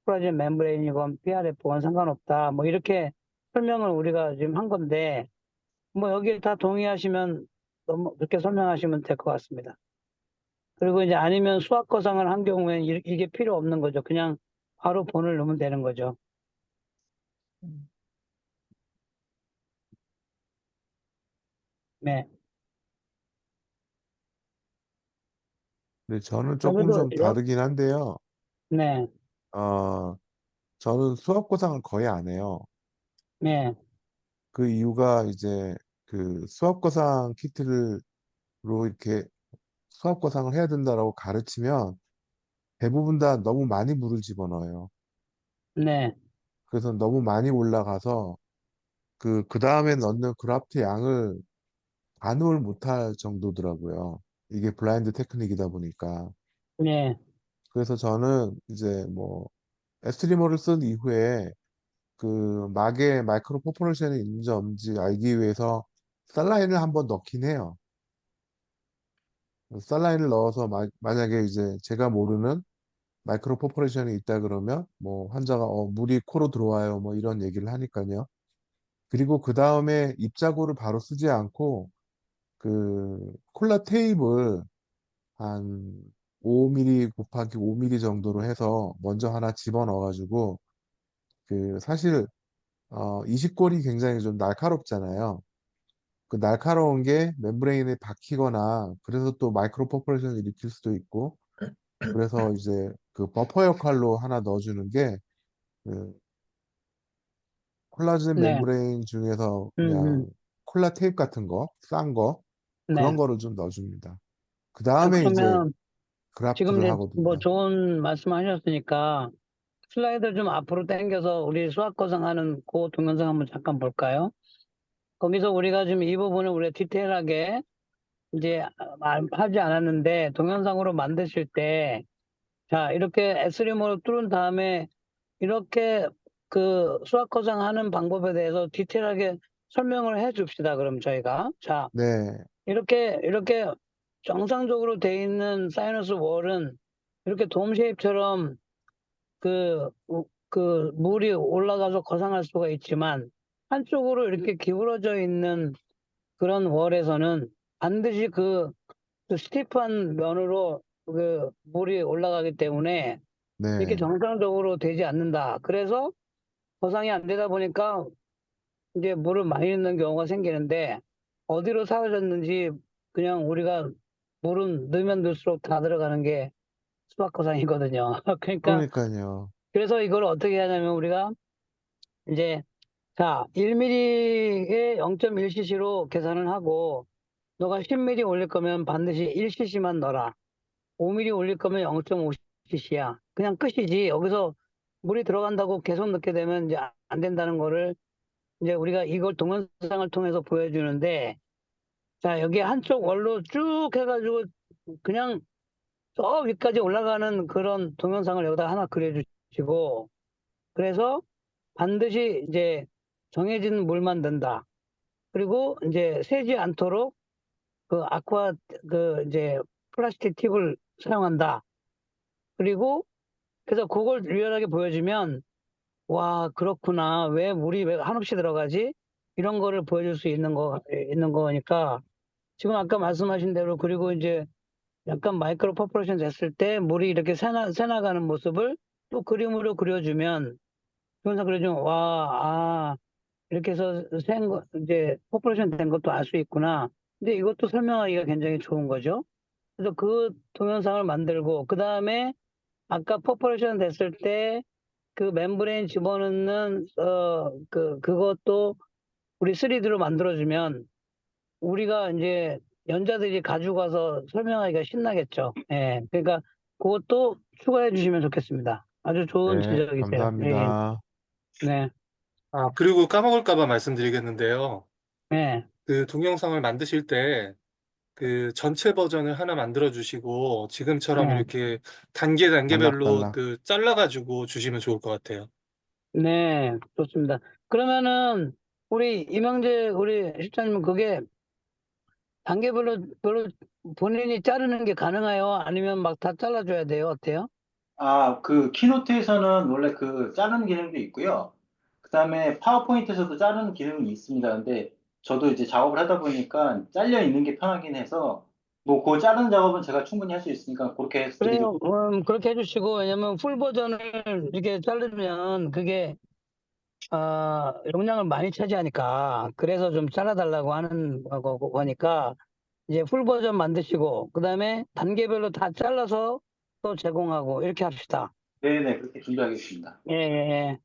프로진 멤브레인이건 PRF건 상관없다. 뭐 이렇게 설명을 우리가 지금 한 건데 뭐 여기에 다 동의하시면 너무 그렇게 설명하시면 될 것 같습니다. 그리고 이제 아니면 수학 거상을 한 경우에는 이게 필요 없는 거죠. 그냥 바로 본을 넣으면 되는 거죠. 네. 근데 저는 조금 여기도, 좀 다르긴 한데요. 네, 어, 저는 수학 고상을 거의 안 해요. 네, 그 이유가 이제 그 수학 고상 키트로 이렇게 수학 고상을 해야 된다라고 가르치면 대부분 다 너무 많이 물을 집어넣어요. 네, 그래서 너무 많이 올라가서 그 다음에 넣는 그래프트 양을 반응을 못할 정도더라고요. 이게 블라인드 테크닉이다 보니까. 네, 그래서 저는 이제 뭐 에스트리머를 쓴 이후에 그 막에 마이크로 포퍼레이션이 있는지 없는지 알기 위해서 쌀라인을 한번 넣긴 해요. 쌀라인을 넣어서 만약에 이제 제가 모르는 마이크로 포퍼레이션이 있다 그러면 뭐 환자가 물이 코로 들어와요 뭐 이런 얘기를 하니까요. 그리고 그 다음에 입자고를 바로 쓰지 않고 그 콜라 테이프를 한 5mm 곱하기 5mm 정도로 해서 먼저 하나 집어넣어가지고 그 사실 20골이 굉장히 좀 날카롭잖아요. 그 날카로운 게 멤브레인에 박히거나 그래서 또 마이크로 퍼포레이션을 일으킬 수도 있고 그래서 이제 그 버퍼 역할로 하나 넣어주는 게 그 콜라겐 네, 멤브레인 중에서 음, 그냥 콜라 테이프 같은 거, 싼 거 네. 그런 거를 좀 넣어줍니다. 그 자, 다음에 이제 그러면 지금 그раф트를 이제 뭐 하거든요. 좋은 말씀하셨으니까 슬라이드 좀 앞으로 당겨서 우리 수학 고상하는 그 동영상 한번 잠깐 볼까요? 거기서 우리가 지금 이 부분을 우리가 디테일하게 이제 하지 않았는데 동영상으로 만드실 때 자, 이렇게 S림으로 뚫은 다음에 이렇게 그 수학 고상 하는 방법에 대해서 디테일하게 설명을 해 줍시다. 그럼 저희가. 자, 네, 이렇게 정상적으로 돼 있는 사이너스 월은 이렇게 돔 쉐입처럼 그 물이 올라가서 거상할 수가 있지만 한쪽으로 이렇게 기울어져 있는 그런 월에서는 반드시 그 스티프한 면으로 그 물이 올라가기 때문에 이게 네, 정상적으로 되지 않는다. 그래서 거상이 안 되다 보니까 이제 물을 많이 넣는 경우가 생기는데 어디로 사라졌는지 그냥 우리가 물은 넣으면 넣을수록 다 들어가는 게 수학거상이거든요. 그러니까 그러니까요. 그래서 이걸 어떻게 하냐면 우리가 이제 자 1mm에 0.1cc로 계산을 하고 너가 10mm 올릴 거면 반드시 1cc만 넣어라. 5mm 올릴 거면 0.5cc야. 그냥 끝이지. 여기서 물이 들어간다고 계속 넣게 되면 이제 안 된다는 거를 이제 우리가 이걸 동영상을 통해서 보여주는데 자 여기 한쪽 원로 쭉 해가지고 그냥 저 위까지 올라가는 그런 동영상을 여기다 하나 그려주시고 그래서 반드시 이제 정해진 물만 넣는다. 그리고 이제 새지 않도록 그 아쿠아 그 이제 플라스틱 팁을 사용한다. 그리고 그래서 그걸 유연하게 보여주면 와 그렇구나 왜 물이 왜 한없이 들어가지 이런 거를 보여줄 수 있는 거니까 지금 아까 말씀하신 대로 그리고 이제 약간 마이크로 퍼포레이션 됐을 때 물이 이렇게 새나가는 모습을 또 그림으로 그려주면 그래서 그려주면 와 이렇게 해서 이제 퍼포레이션 된 것도 알 수 있구나. 근데 이것도 설명하기가 굉장히 좋은 거죠. 그래서 그 동영상을 만들고 그 다음에 아까 퍼포레이션 됐을 때 그 멤브레인 집어넣는 그것도 우리 3D로 만들어주면 우리가 이제 연자들이 가지고 가서 설명하기가 신나겠죠. 예. 그러니까 그것도 추가해 주시면 좋겠습니다. 아주 좋은 네, 지적이세요. 예. 감사합니다. 네. 아, 그리고 까먹을까 봐 말씀드리겠는데요. 네. 그 동영상을 만드실 때 그 전체 버전을 하나 만들어 주시고 지금처럼 네. 이렇게 단계별로 단락단락. 그 잘라가지고 주시면 좋을 것 같아요. 네. 좋습니다. 그러면은 우리 이명재 우리 실장님은 그게 단계별로 본인이 자르는 게 가능해요? 아니면 막 다 잘라줘야 돼요? 어때요? 그 키노트에서는 원래 그 자르는 기능도 있고요. 그 다음에 파워포인트에서도 자르는 기능이 있습니다. 근데 저도 이제 작업을 하다 보니까 잘려 있는 게 편하긴 해서 뭐 그 자르는 작업은 제가 충분히 할 수 있으니까 그렇게 해서 드리도록. 그래요. 그렇게 해주시고 왜냐면 풀 버전을 이렇게 자르면 그게 용량을 많이 차지하니까 그래서 좀 잘라달라고 하는 거니까 이제 풀 버전 만드시고 그다음에 단계별로 다 잘라서 또 제공하고 이렇게 합시다. 네네, 그렇게 준비하겠습니다. 예, 예, 예.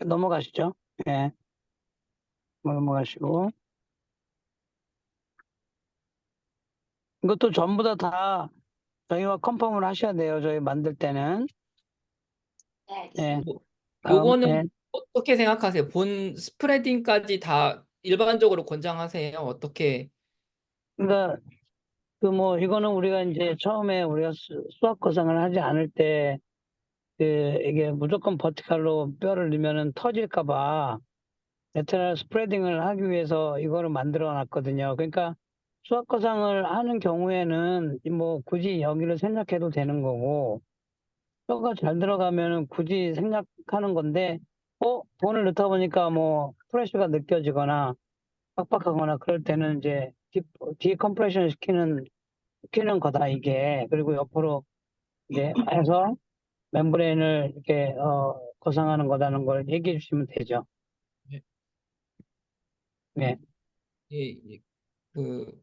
넘어가시죠. 예, 넘어가시고 이것도 전부 다 저희와 컨펌을 하셔야 돼요. 저희 만들 때는. 네, 예, 알겠습니다. 요- 다음, 요거는 예. 어떻게 생각하세요? 본 스프레딩까지 다 일반적으로 권장하세요? 어떻게? 그러니까 그 뭐 이거는 우리가 이제 처음에 우리가 수학 거상을 하지 않을 때 그 이게 무조건 버티칼로 뼈를 넣으면은 터질까 봐 레테럴 스프레딩을 하기 위해서 이거를 만들어 놨거든요. 그러니까 수학 거상을 하는 경우에는 뭐 굳이 여기를 생략해도 되는 거고 뼈가 잘 들어가면은 굳이 생략하는 건데 돈을 넣다 보니까 뭐 프레셔가 느껴지거나 빡빡하거나 그럴 때는 이제 디컴프레션 시키는 거다 이게. 그리고 옆으로 이제 해서 멤브레인을 이렇게 거상하는 거다는 걸 얘기해 주시면 되죠. 네. 네. 이- 그,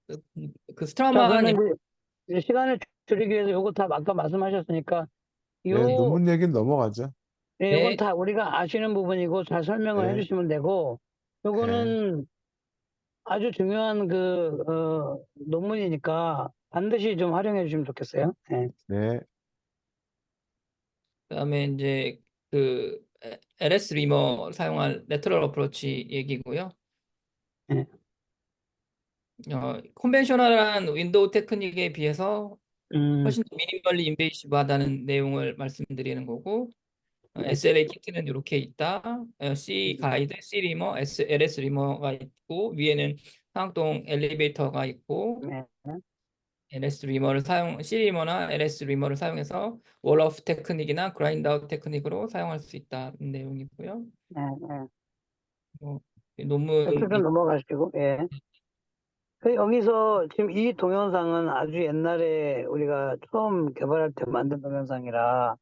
그 자, 그러면 스트라만이 이제 시간을 줄이기 위해서 요거 다 아까 말씀하셨으니까 네, 요 논문 얘기는 넘어가죠. 네, 요건 네, 다 우리가 아시는 부분이고 잘 설명을 네, 해주시면 되고 네, 요거는 아주 중요한 논문이니까 반드시 좀 활용해 주시면 좋겠어요. 네. 네, 그다음에 이제 그 LS 리머 사용한 레터럴 어프로치 얘기고요. 네. 컨벤셔널한 윈도우 테크닉에 비해서 음, 훨씬 더 미니멀리 인베이시브하다는 내용을 말씀드리는 거고, 네. SLA 키트는 이렇게 있다. C 가이드, C 리머, LS 리머가 있고 위에는 상동 엘리베이터가 있고 네. LS 리머를 C 리머나 LS 리머를 사용해서 월오프 테크닉이나 그라인드 아웃 테크닉으로 사용할 수 있다는 내용이고요. 네. 네. 뭐, 좀 논문이 넘어가시고, 예. 여기서 지금 이 동영상은 아주 옛날에 우리가 처음 개발할 때 만든 동영상이라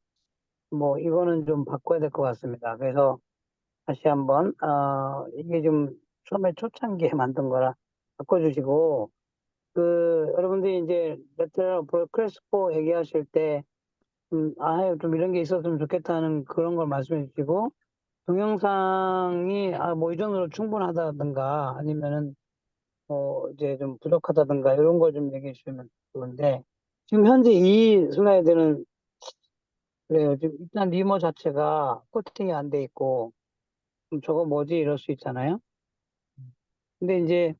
뭐 이거는 좀 바꿔야 될 것 같습니다. 그래서 다시 한번 이게 좀 처음에 초창기에 만든 거라 바꿔주시고 여러분들이 이제 레터럴 클래스포 얘기하실 때 좀 이런 게 있었으면 좋겠다는 그런 걸 말씀해 주시고 동영상이 뭐 이 정도로 충분하다든가 아니면은 이제 좀 부족하다든가 이런 걸 좀 얘기해 주시면 좋은데 지금 현재 이 슬라이드는 그래요. 지금 일단 리머 자체가 코팅이 안 돼 있고 저거 뭐지 이럴 수 있잖아요. 근데 이제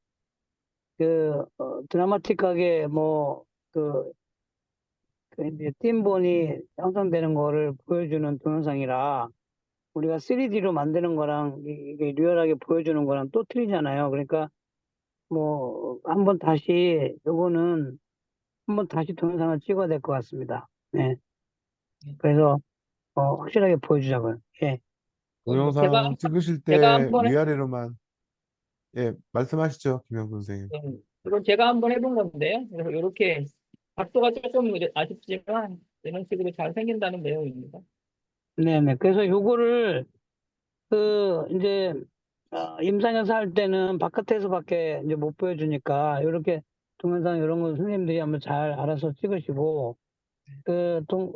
드라마틱하게 이제 띵본이 형성되는 거를 보여주는 동영상이라 우리가 3D로 만드는 거랑 이게 리얼하게 보여주는 거랑 또 틀리잖아요. 그러니까 뭐 요거는 한번 다시 동영상을 찍어야 될 것 같습니다. 네. 그래서 확실하게 보여주자고요. 예. 뭐 제가 동영상 찍으실 제가 때 한번 위아래로만, 예, 말씀하시죠, 김영선 선생님. 이건 제가 한번 해본 건데요. 그래서 이렇게 각도가 조금 아쉽지만 이런 식으로 잘 생긴다는 내용입니다. 네네. 그래서 요거를 이제 임상에서 할 때는 바깥에서밖에 이제 못 보여주니까 이렇게 동영상 이런 거 선생님들이 한번 잘 알아서 찍으시고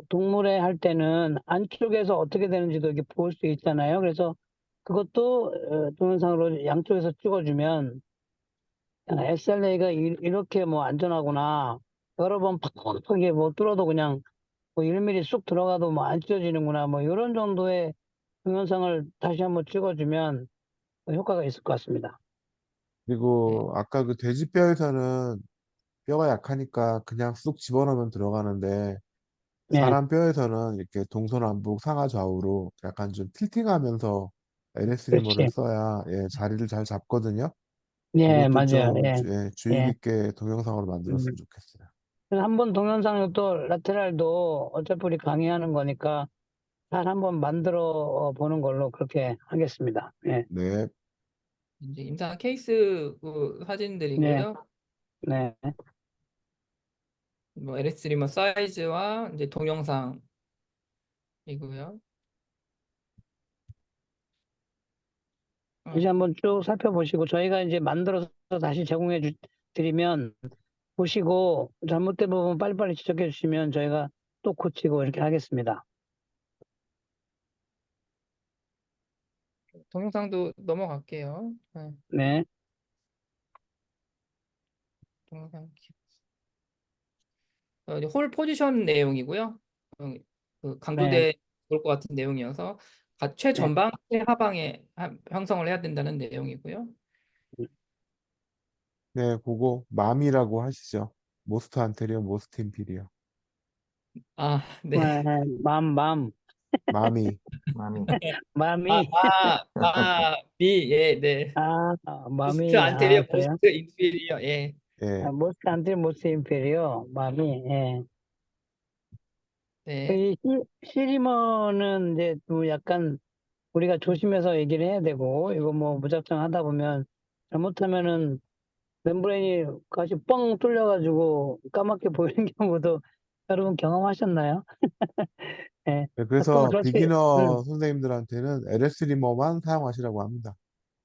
동물에 할 때는 안쪽에서 어떻게 되는지도 이렇게 볼 수 있잖아요. 그래서 그것도 동영상으로 양쪽에서 찍어주면 SLA가 이렇게 뭐 안전하구나. 여러 번 팍팍하게 뭐 뚫어도 그냥 뭐 1mm 쑥 들어가도 뭐 안 찢어지는구나. 뭐 이런 정도의 동영상을 다시 한번 찍어주면 효과가 있을 것 같습니다. 그리고 아까 그 돼지뼈에서는 뼈가 약하니까 그냥 쑥 집어넣으면 들어가는데 네, 사람 뼈에서는 이렇게 동서남북 상하 좌우로 약간 좀 틸팅하면서 LS 리머를 그렇지. 써야 예, 자리를 잘 잡거든요. 네, 그것도 맞아요. 좀 예, 주의 예. 깊게 동영상으로 만들었으면 좋겠어요. 그래서 한번 동영상을 또 라테랄도 어차피 우리 강의하는 거니까 잘 한번 만들어 보는 걸로 그렇게 하겠습니다. 예, 네, 이제 임상 케이스 네, 사진들이고요. 네. 뭐 LS 리머 사이즈와 이제 동영상이고요. 이제 한번 쭉 살펴보시고 저희가 이제 만들어서 다시 제공해 드리면 보시고 잘못된 부분 빨리빨리 지적해 주시면 저희가 또 고치고 이렇게 하겠습니다. 동영상도 넘어갈게요. 네, 네. 동영상. 이제 홀 포지션 내용이고요. 그 네. 강조돼 볼 것 같은 내용이어서 최전방, 최하방에 형성을 해야 된다는 내용이고요. 네, 그거 맘이라고 하시죠. 모스트 안테리어, 모스트 인피리어. 아, 네. 맘. 맘이. 마미. 맘이. 예, 네. 모스트 맘이. 안테리어, 그래요? 모스트 인피리어, 예. 예. 모스트 안테리어, 모스트 인페리어. 맘이. 예. 네. 이 시리머는 이제 또 약간 우리가 조심해서 얘기를 해야 되고, 이거 뭐 무작정 하다 보면 잘못하면은 멤브레인이 가시 뻥 뚫려가지고 까맣게 보이는 경우도 여러분 경험하셨나요? 예. 네, 가끔은 그래서 그렇지, 비기너 선생님들한테는 LS 리머만 사용하시라고 합니다.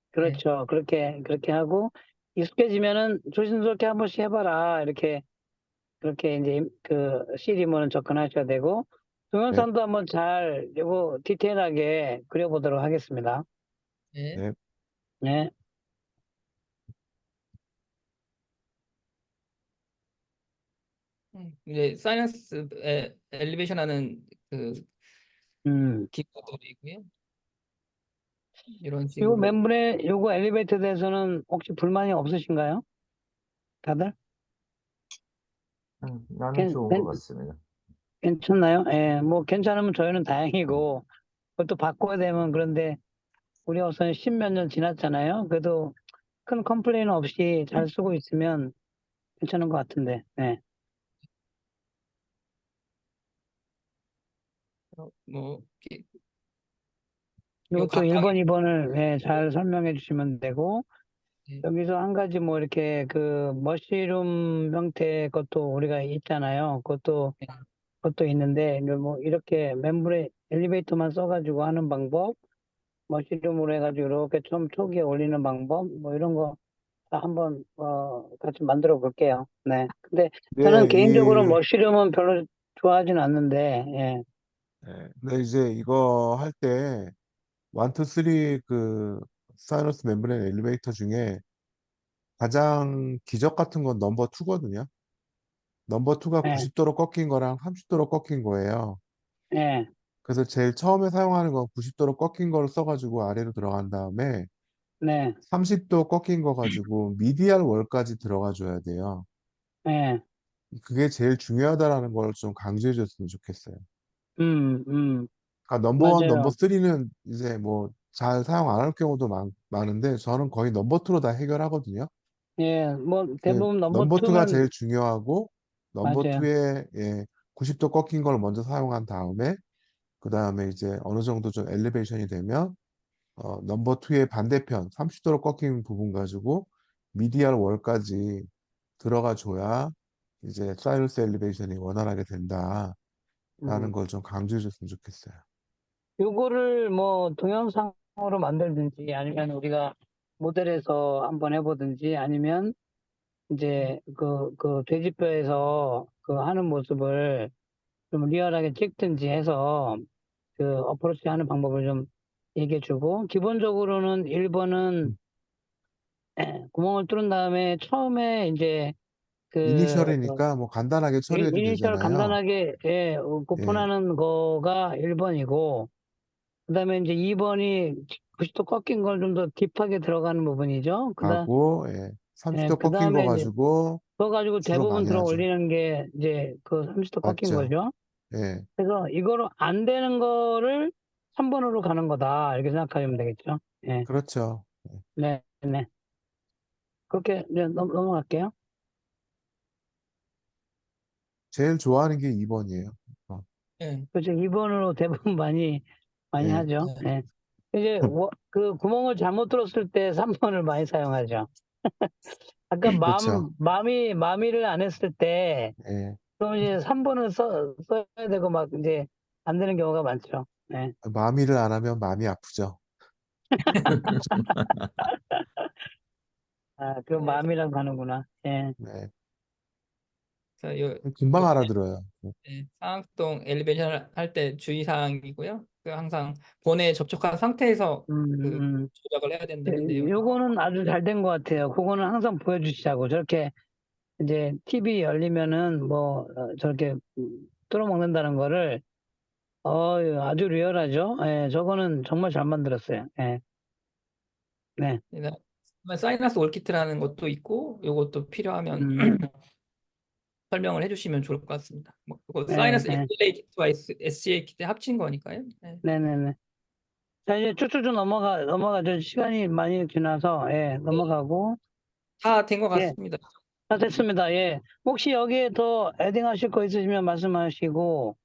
그렇죠. 그렇게 하고, 익숙해지면은 조심스럽게 한 번씩 해봐라. 그렇게 이제 그 시리머는 접근하셔야 되고, 동영상도 한번 잘, 요거 디테일하게 그려보도록 하겠습니다. 네. 네. 네. 이제 사이언스 엘리베이션 하는 그 음. 기구들이고요. 이런 요 식으로. 멤브레인, 요거 엘리베이터에 대해서는 혹시 불만이 없으신가요? 다들? 나는 좋은 것 같습니다. 괜찮나요? 예, 뭐 괜찮으면 저희는 다행이고, 그것도 바꿔야 되면 그런데 우리 우선 10몇 년 지났잖아요. 그래도 큰 컴플레인 없이 잘 쓰고 있으면 괜찮은 것 같은데. 네. 뭐 이것도 각각 1번, 2번을 예, 잘 설명해 주시면 되고, 네. 여기서 한 가지 뭐 이렇게 그 머시룸 형태의 것도 우리가 있잖아요. 그것도 있는데, 뭐 이렇게 멤브레인 엘리베이터만 써가지고 하는 방법, 머시룸으로 해가지고 이렇게 좀 초기에 올리는 방법, 뭐 이런 거 다 한번 같이 만들어 볼게요. 네. 근데 저는 네, 개인적으로 머시룸은 별로 좋아하진 않는데, 예. 근데 이제 이거 할 때 1, 2, 3 그 사이너스 멤브레인 엘리베이터 중에 가장 기적 같은 건 넘버 2거든요. 넘버 2가 예, 90도로 꺾인 거랑 30도로 꺾인 거예요. 예, 그래서 제일 처음에 사용하는 건 90도로 꺾인 걸 써가지고 아래로 들어간 다음에 네, 30도 꺾인 거 가지고 미디알 월까지 들어가 줘야 돼요. 예, 그게 제일 중요하다라는 걸 좀 강조해 줬으면 좋겠어요. 그러니까 넘버 1, 넘버 맞아요. 3는 이제 뭐 잘 사용 안 할 경우도 많은데 저는 거의 넘버 2로 다 해결하거든요. 예, 뭐 그 대부분 넘버 넘버 2가 2면 제일 중요하고 넘버 맞아요. 2에 90도 꺾인 걸 먼저 사용한 다음에 그 다음에 이제 어느 정도 좀 엘리베이션이 되면 넘버 2의 반대편 30도로 꺾인 부분 가지고 미디알 월까지 들어가 줘야 이제 사이러스 엘리베이션이 원활하게 된다라는 음. 걸 좀 강조해 줬으면 좋겠어요. 요거를 뭐 동영상으로 만들든지 아니면 우리가 모델에서 한번 해보든지 아니면 이제 그 돼지뼈에서 그 하는 모습을 좀 리얼하게 찍든지 해서 그 어프로치 하는 방법을 좀 얘기해 주고, 기본적으로는 1번은 구멍을 뚫은 다음에 처음에 이제 그 이니셜이니까 뭐 간단하게 처리해도 이니셜 되잖아요. 간단하게 예, 오픈하는 거가 1번이고, 그다음에 이제 2번이 90도 꺾인 걸 좀 더 딥하게 들어가는 부분이죠. 하고 30도 꺾인 거 그다음에 이제 가지고 그거 가지고 주로 대부분 많이 들어 하죠. 올리는 게 이제 그 30도 꺾인 맞죠? 거죠. 예, 그래서 이거로 안 되는 거를 3번으로 가는 거다. 이렇게 생각하시면 되겠죠. 예. 그렇죠. 네, 네. 그렇게 이제 넘어갈게요. 제일 좋아하는 게 2번이에요. 예. 그렇죠. 2번으로 대부분 많이 예, 하죠. 예. 이제 그 구멍을 잘못 뚫었을 때 3번을 많이 사용하죠. 아까 그렇죠. 마미를 안 했을 때 예, 그럼 이제 3번을 써야 되고 막 이제 안 되는 경우가 많죠. 네. 마미를 안 하면 마음이 아프죠. 아, 그 네, 마음이라고 하는구나. 예. 네. 그래서 요 금방 요번에 알아들어요. 상악동 엘리베이션 할 때 주의사항이고요. 그 항상 본에 접촉한 상태에서 그 음. 조작을 해야 된다는 내용. 요거는 아주 잘 된 것 같아요. 그거는 항상 보여주시자고. 저렇게 이제 TV 열리면은 뭐 저렇게 뚫어먹는다는 거를 아주 리얼하죠. 예, 저거는 정말 잘 만들었어요. 예. 네. 사이너스 올키트라는 것도 있고 요것도 필요하면 음. 설명을 해주시면 좋을 것 같습니다. 뭐 그거 네, 사이너스 네. SLA 키트와 SCA 키트 합친 거니까요. 네. 네네네. 자, 이제 쭉쭉쭉 넘어가죠. 시간이 많이 지나서, 예, 넘어가고. 다 된 것 예, 같습니다. 다 됐습니다. 예. 혹시 여기에 더 애딩 하실 거 있으시면 말씀하시고,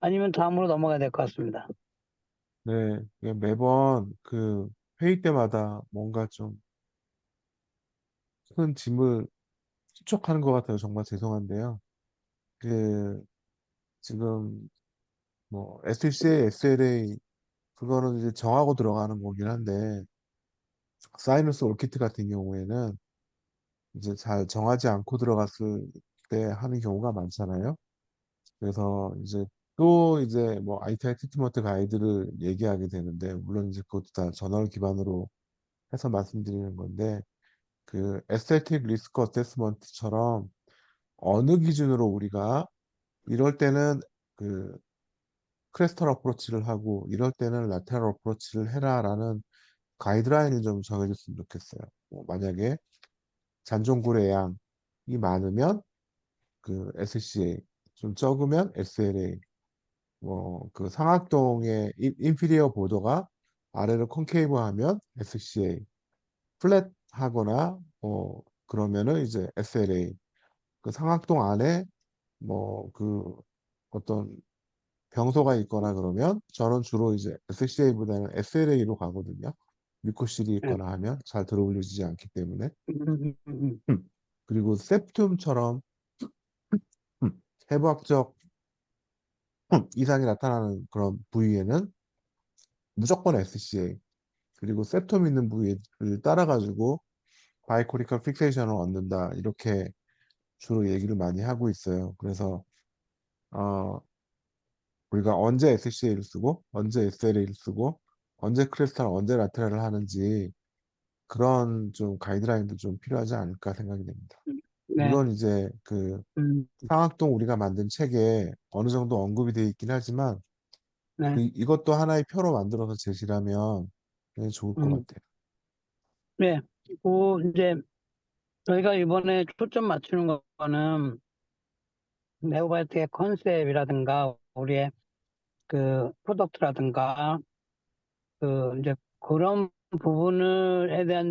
아니면 다음으로 넘어가야 될 것 같습니다. 네, 이게 매번 그 회의 때마다 뭔가 좀 큰 짐을 축적하는 것 같아요. 정말 죄송한데요. 그 지금 뭐 SCA, SLA 그거는 이제 정하고 들어가는 거긴 한데 사이너스 올키트 같은 경우에는 이제 잘 정하지 않고 들어갔을 때 하는 경우가 많잖아요. 그래서 이제 또 이제 뭐 ITI 트리트먼트 가이드를 얘기하게 되는데 물론 이제 그것도 다 저널 기반으로 해서 말씀드리는 건데 그 에스테틱 리스크 어세스먼트처럼 어느 기준으로 우리가 이럴 때는 그 크레스털 어프로치를 하고 이럴 때는 라테럴 어프로치를 해라라는 가이드라인을 좀 정해줬으면 좋겠어요. 뭐 만약에 잔존골의 양이 많으면 그 SCA, 좀 적으면 SLA, 뭐 그 상악동의 인피리어 보도가 아래로 콘케이브하면 SCA, 플랫하거나 뭐 그러면은 이제 SLA, 그 상악동 안에 뭐 그 어떤 병소가 있거나 그러면 저는 주로 이제 SCA보다는 SLA로 가거든요. 미코실이 예. 있거나 하면 잘 들어올려지지 않기 때문에. 음. 그리고 septum처럼 해부학적 이상이 나타나는 그런 부위에는 무조건 SCA. 그리고 septum 있는 부위를 따라가지고 바이코리컬 픽세이션을 얻는다. 이렇게 주로 얘기를 많이 하고 있어요. 그래서 우리가 언제 SCA를 쓰고 언제 SLA를 쓰고 언제 크리스탈 언제 라테랄을 하는지 그런 좀 가이드라인도 좀 필요하지 않을까 생각이 됩니다. 네. 물론 이제 그 음. 상학동 우리가 만든 책에 어느 정도 언급이 되어 있긴 하지만 네. 이것도 하나의 표로 만들어서 제시하면 굉장히 좋을 것 음. 같아요. 네. 이제 저희가 이번에 초점 맞추는 거는 네오바이오텍의 컨셉이라든가 우리의 그 프로덕트라든가 그 이제 그런 부분에 대한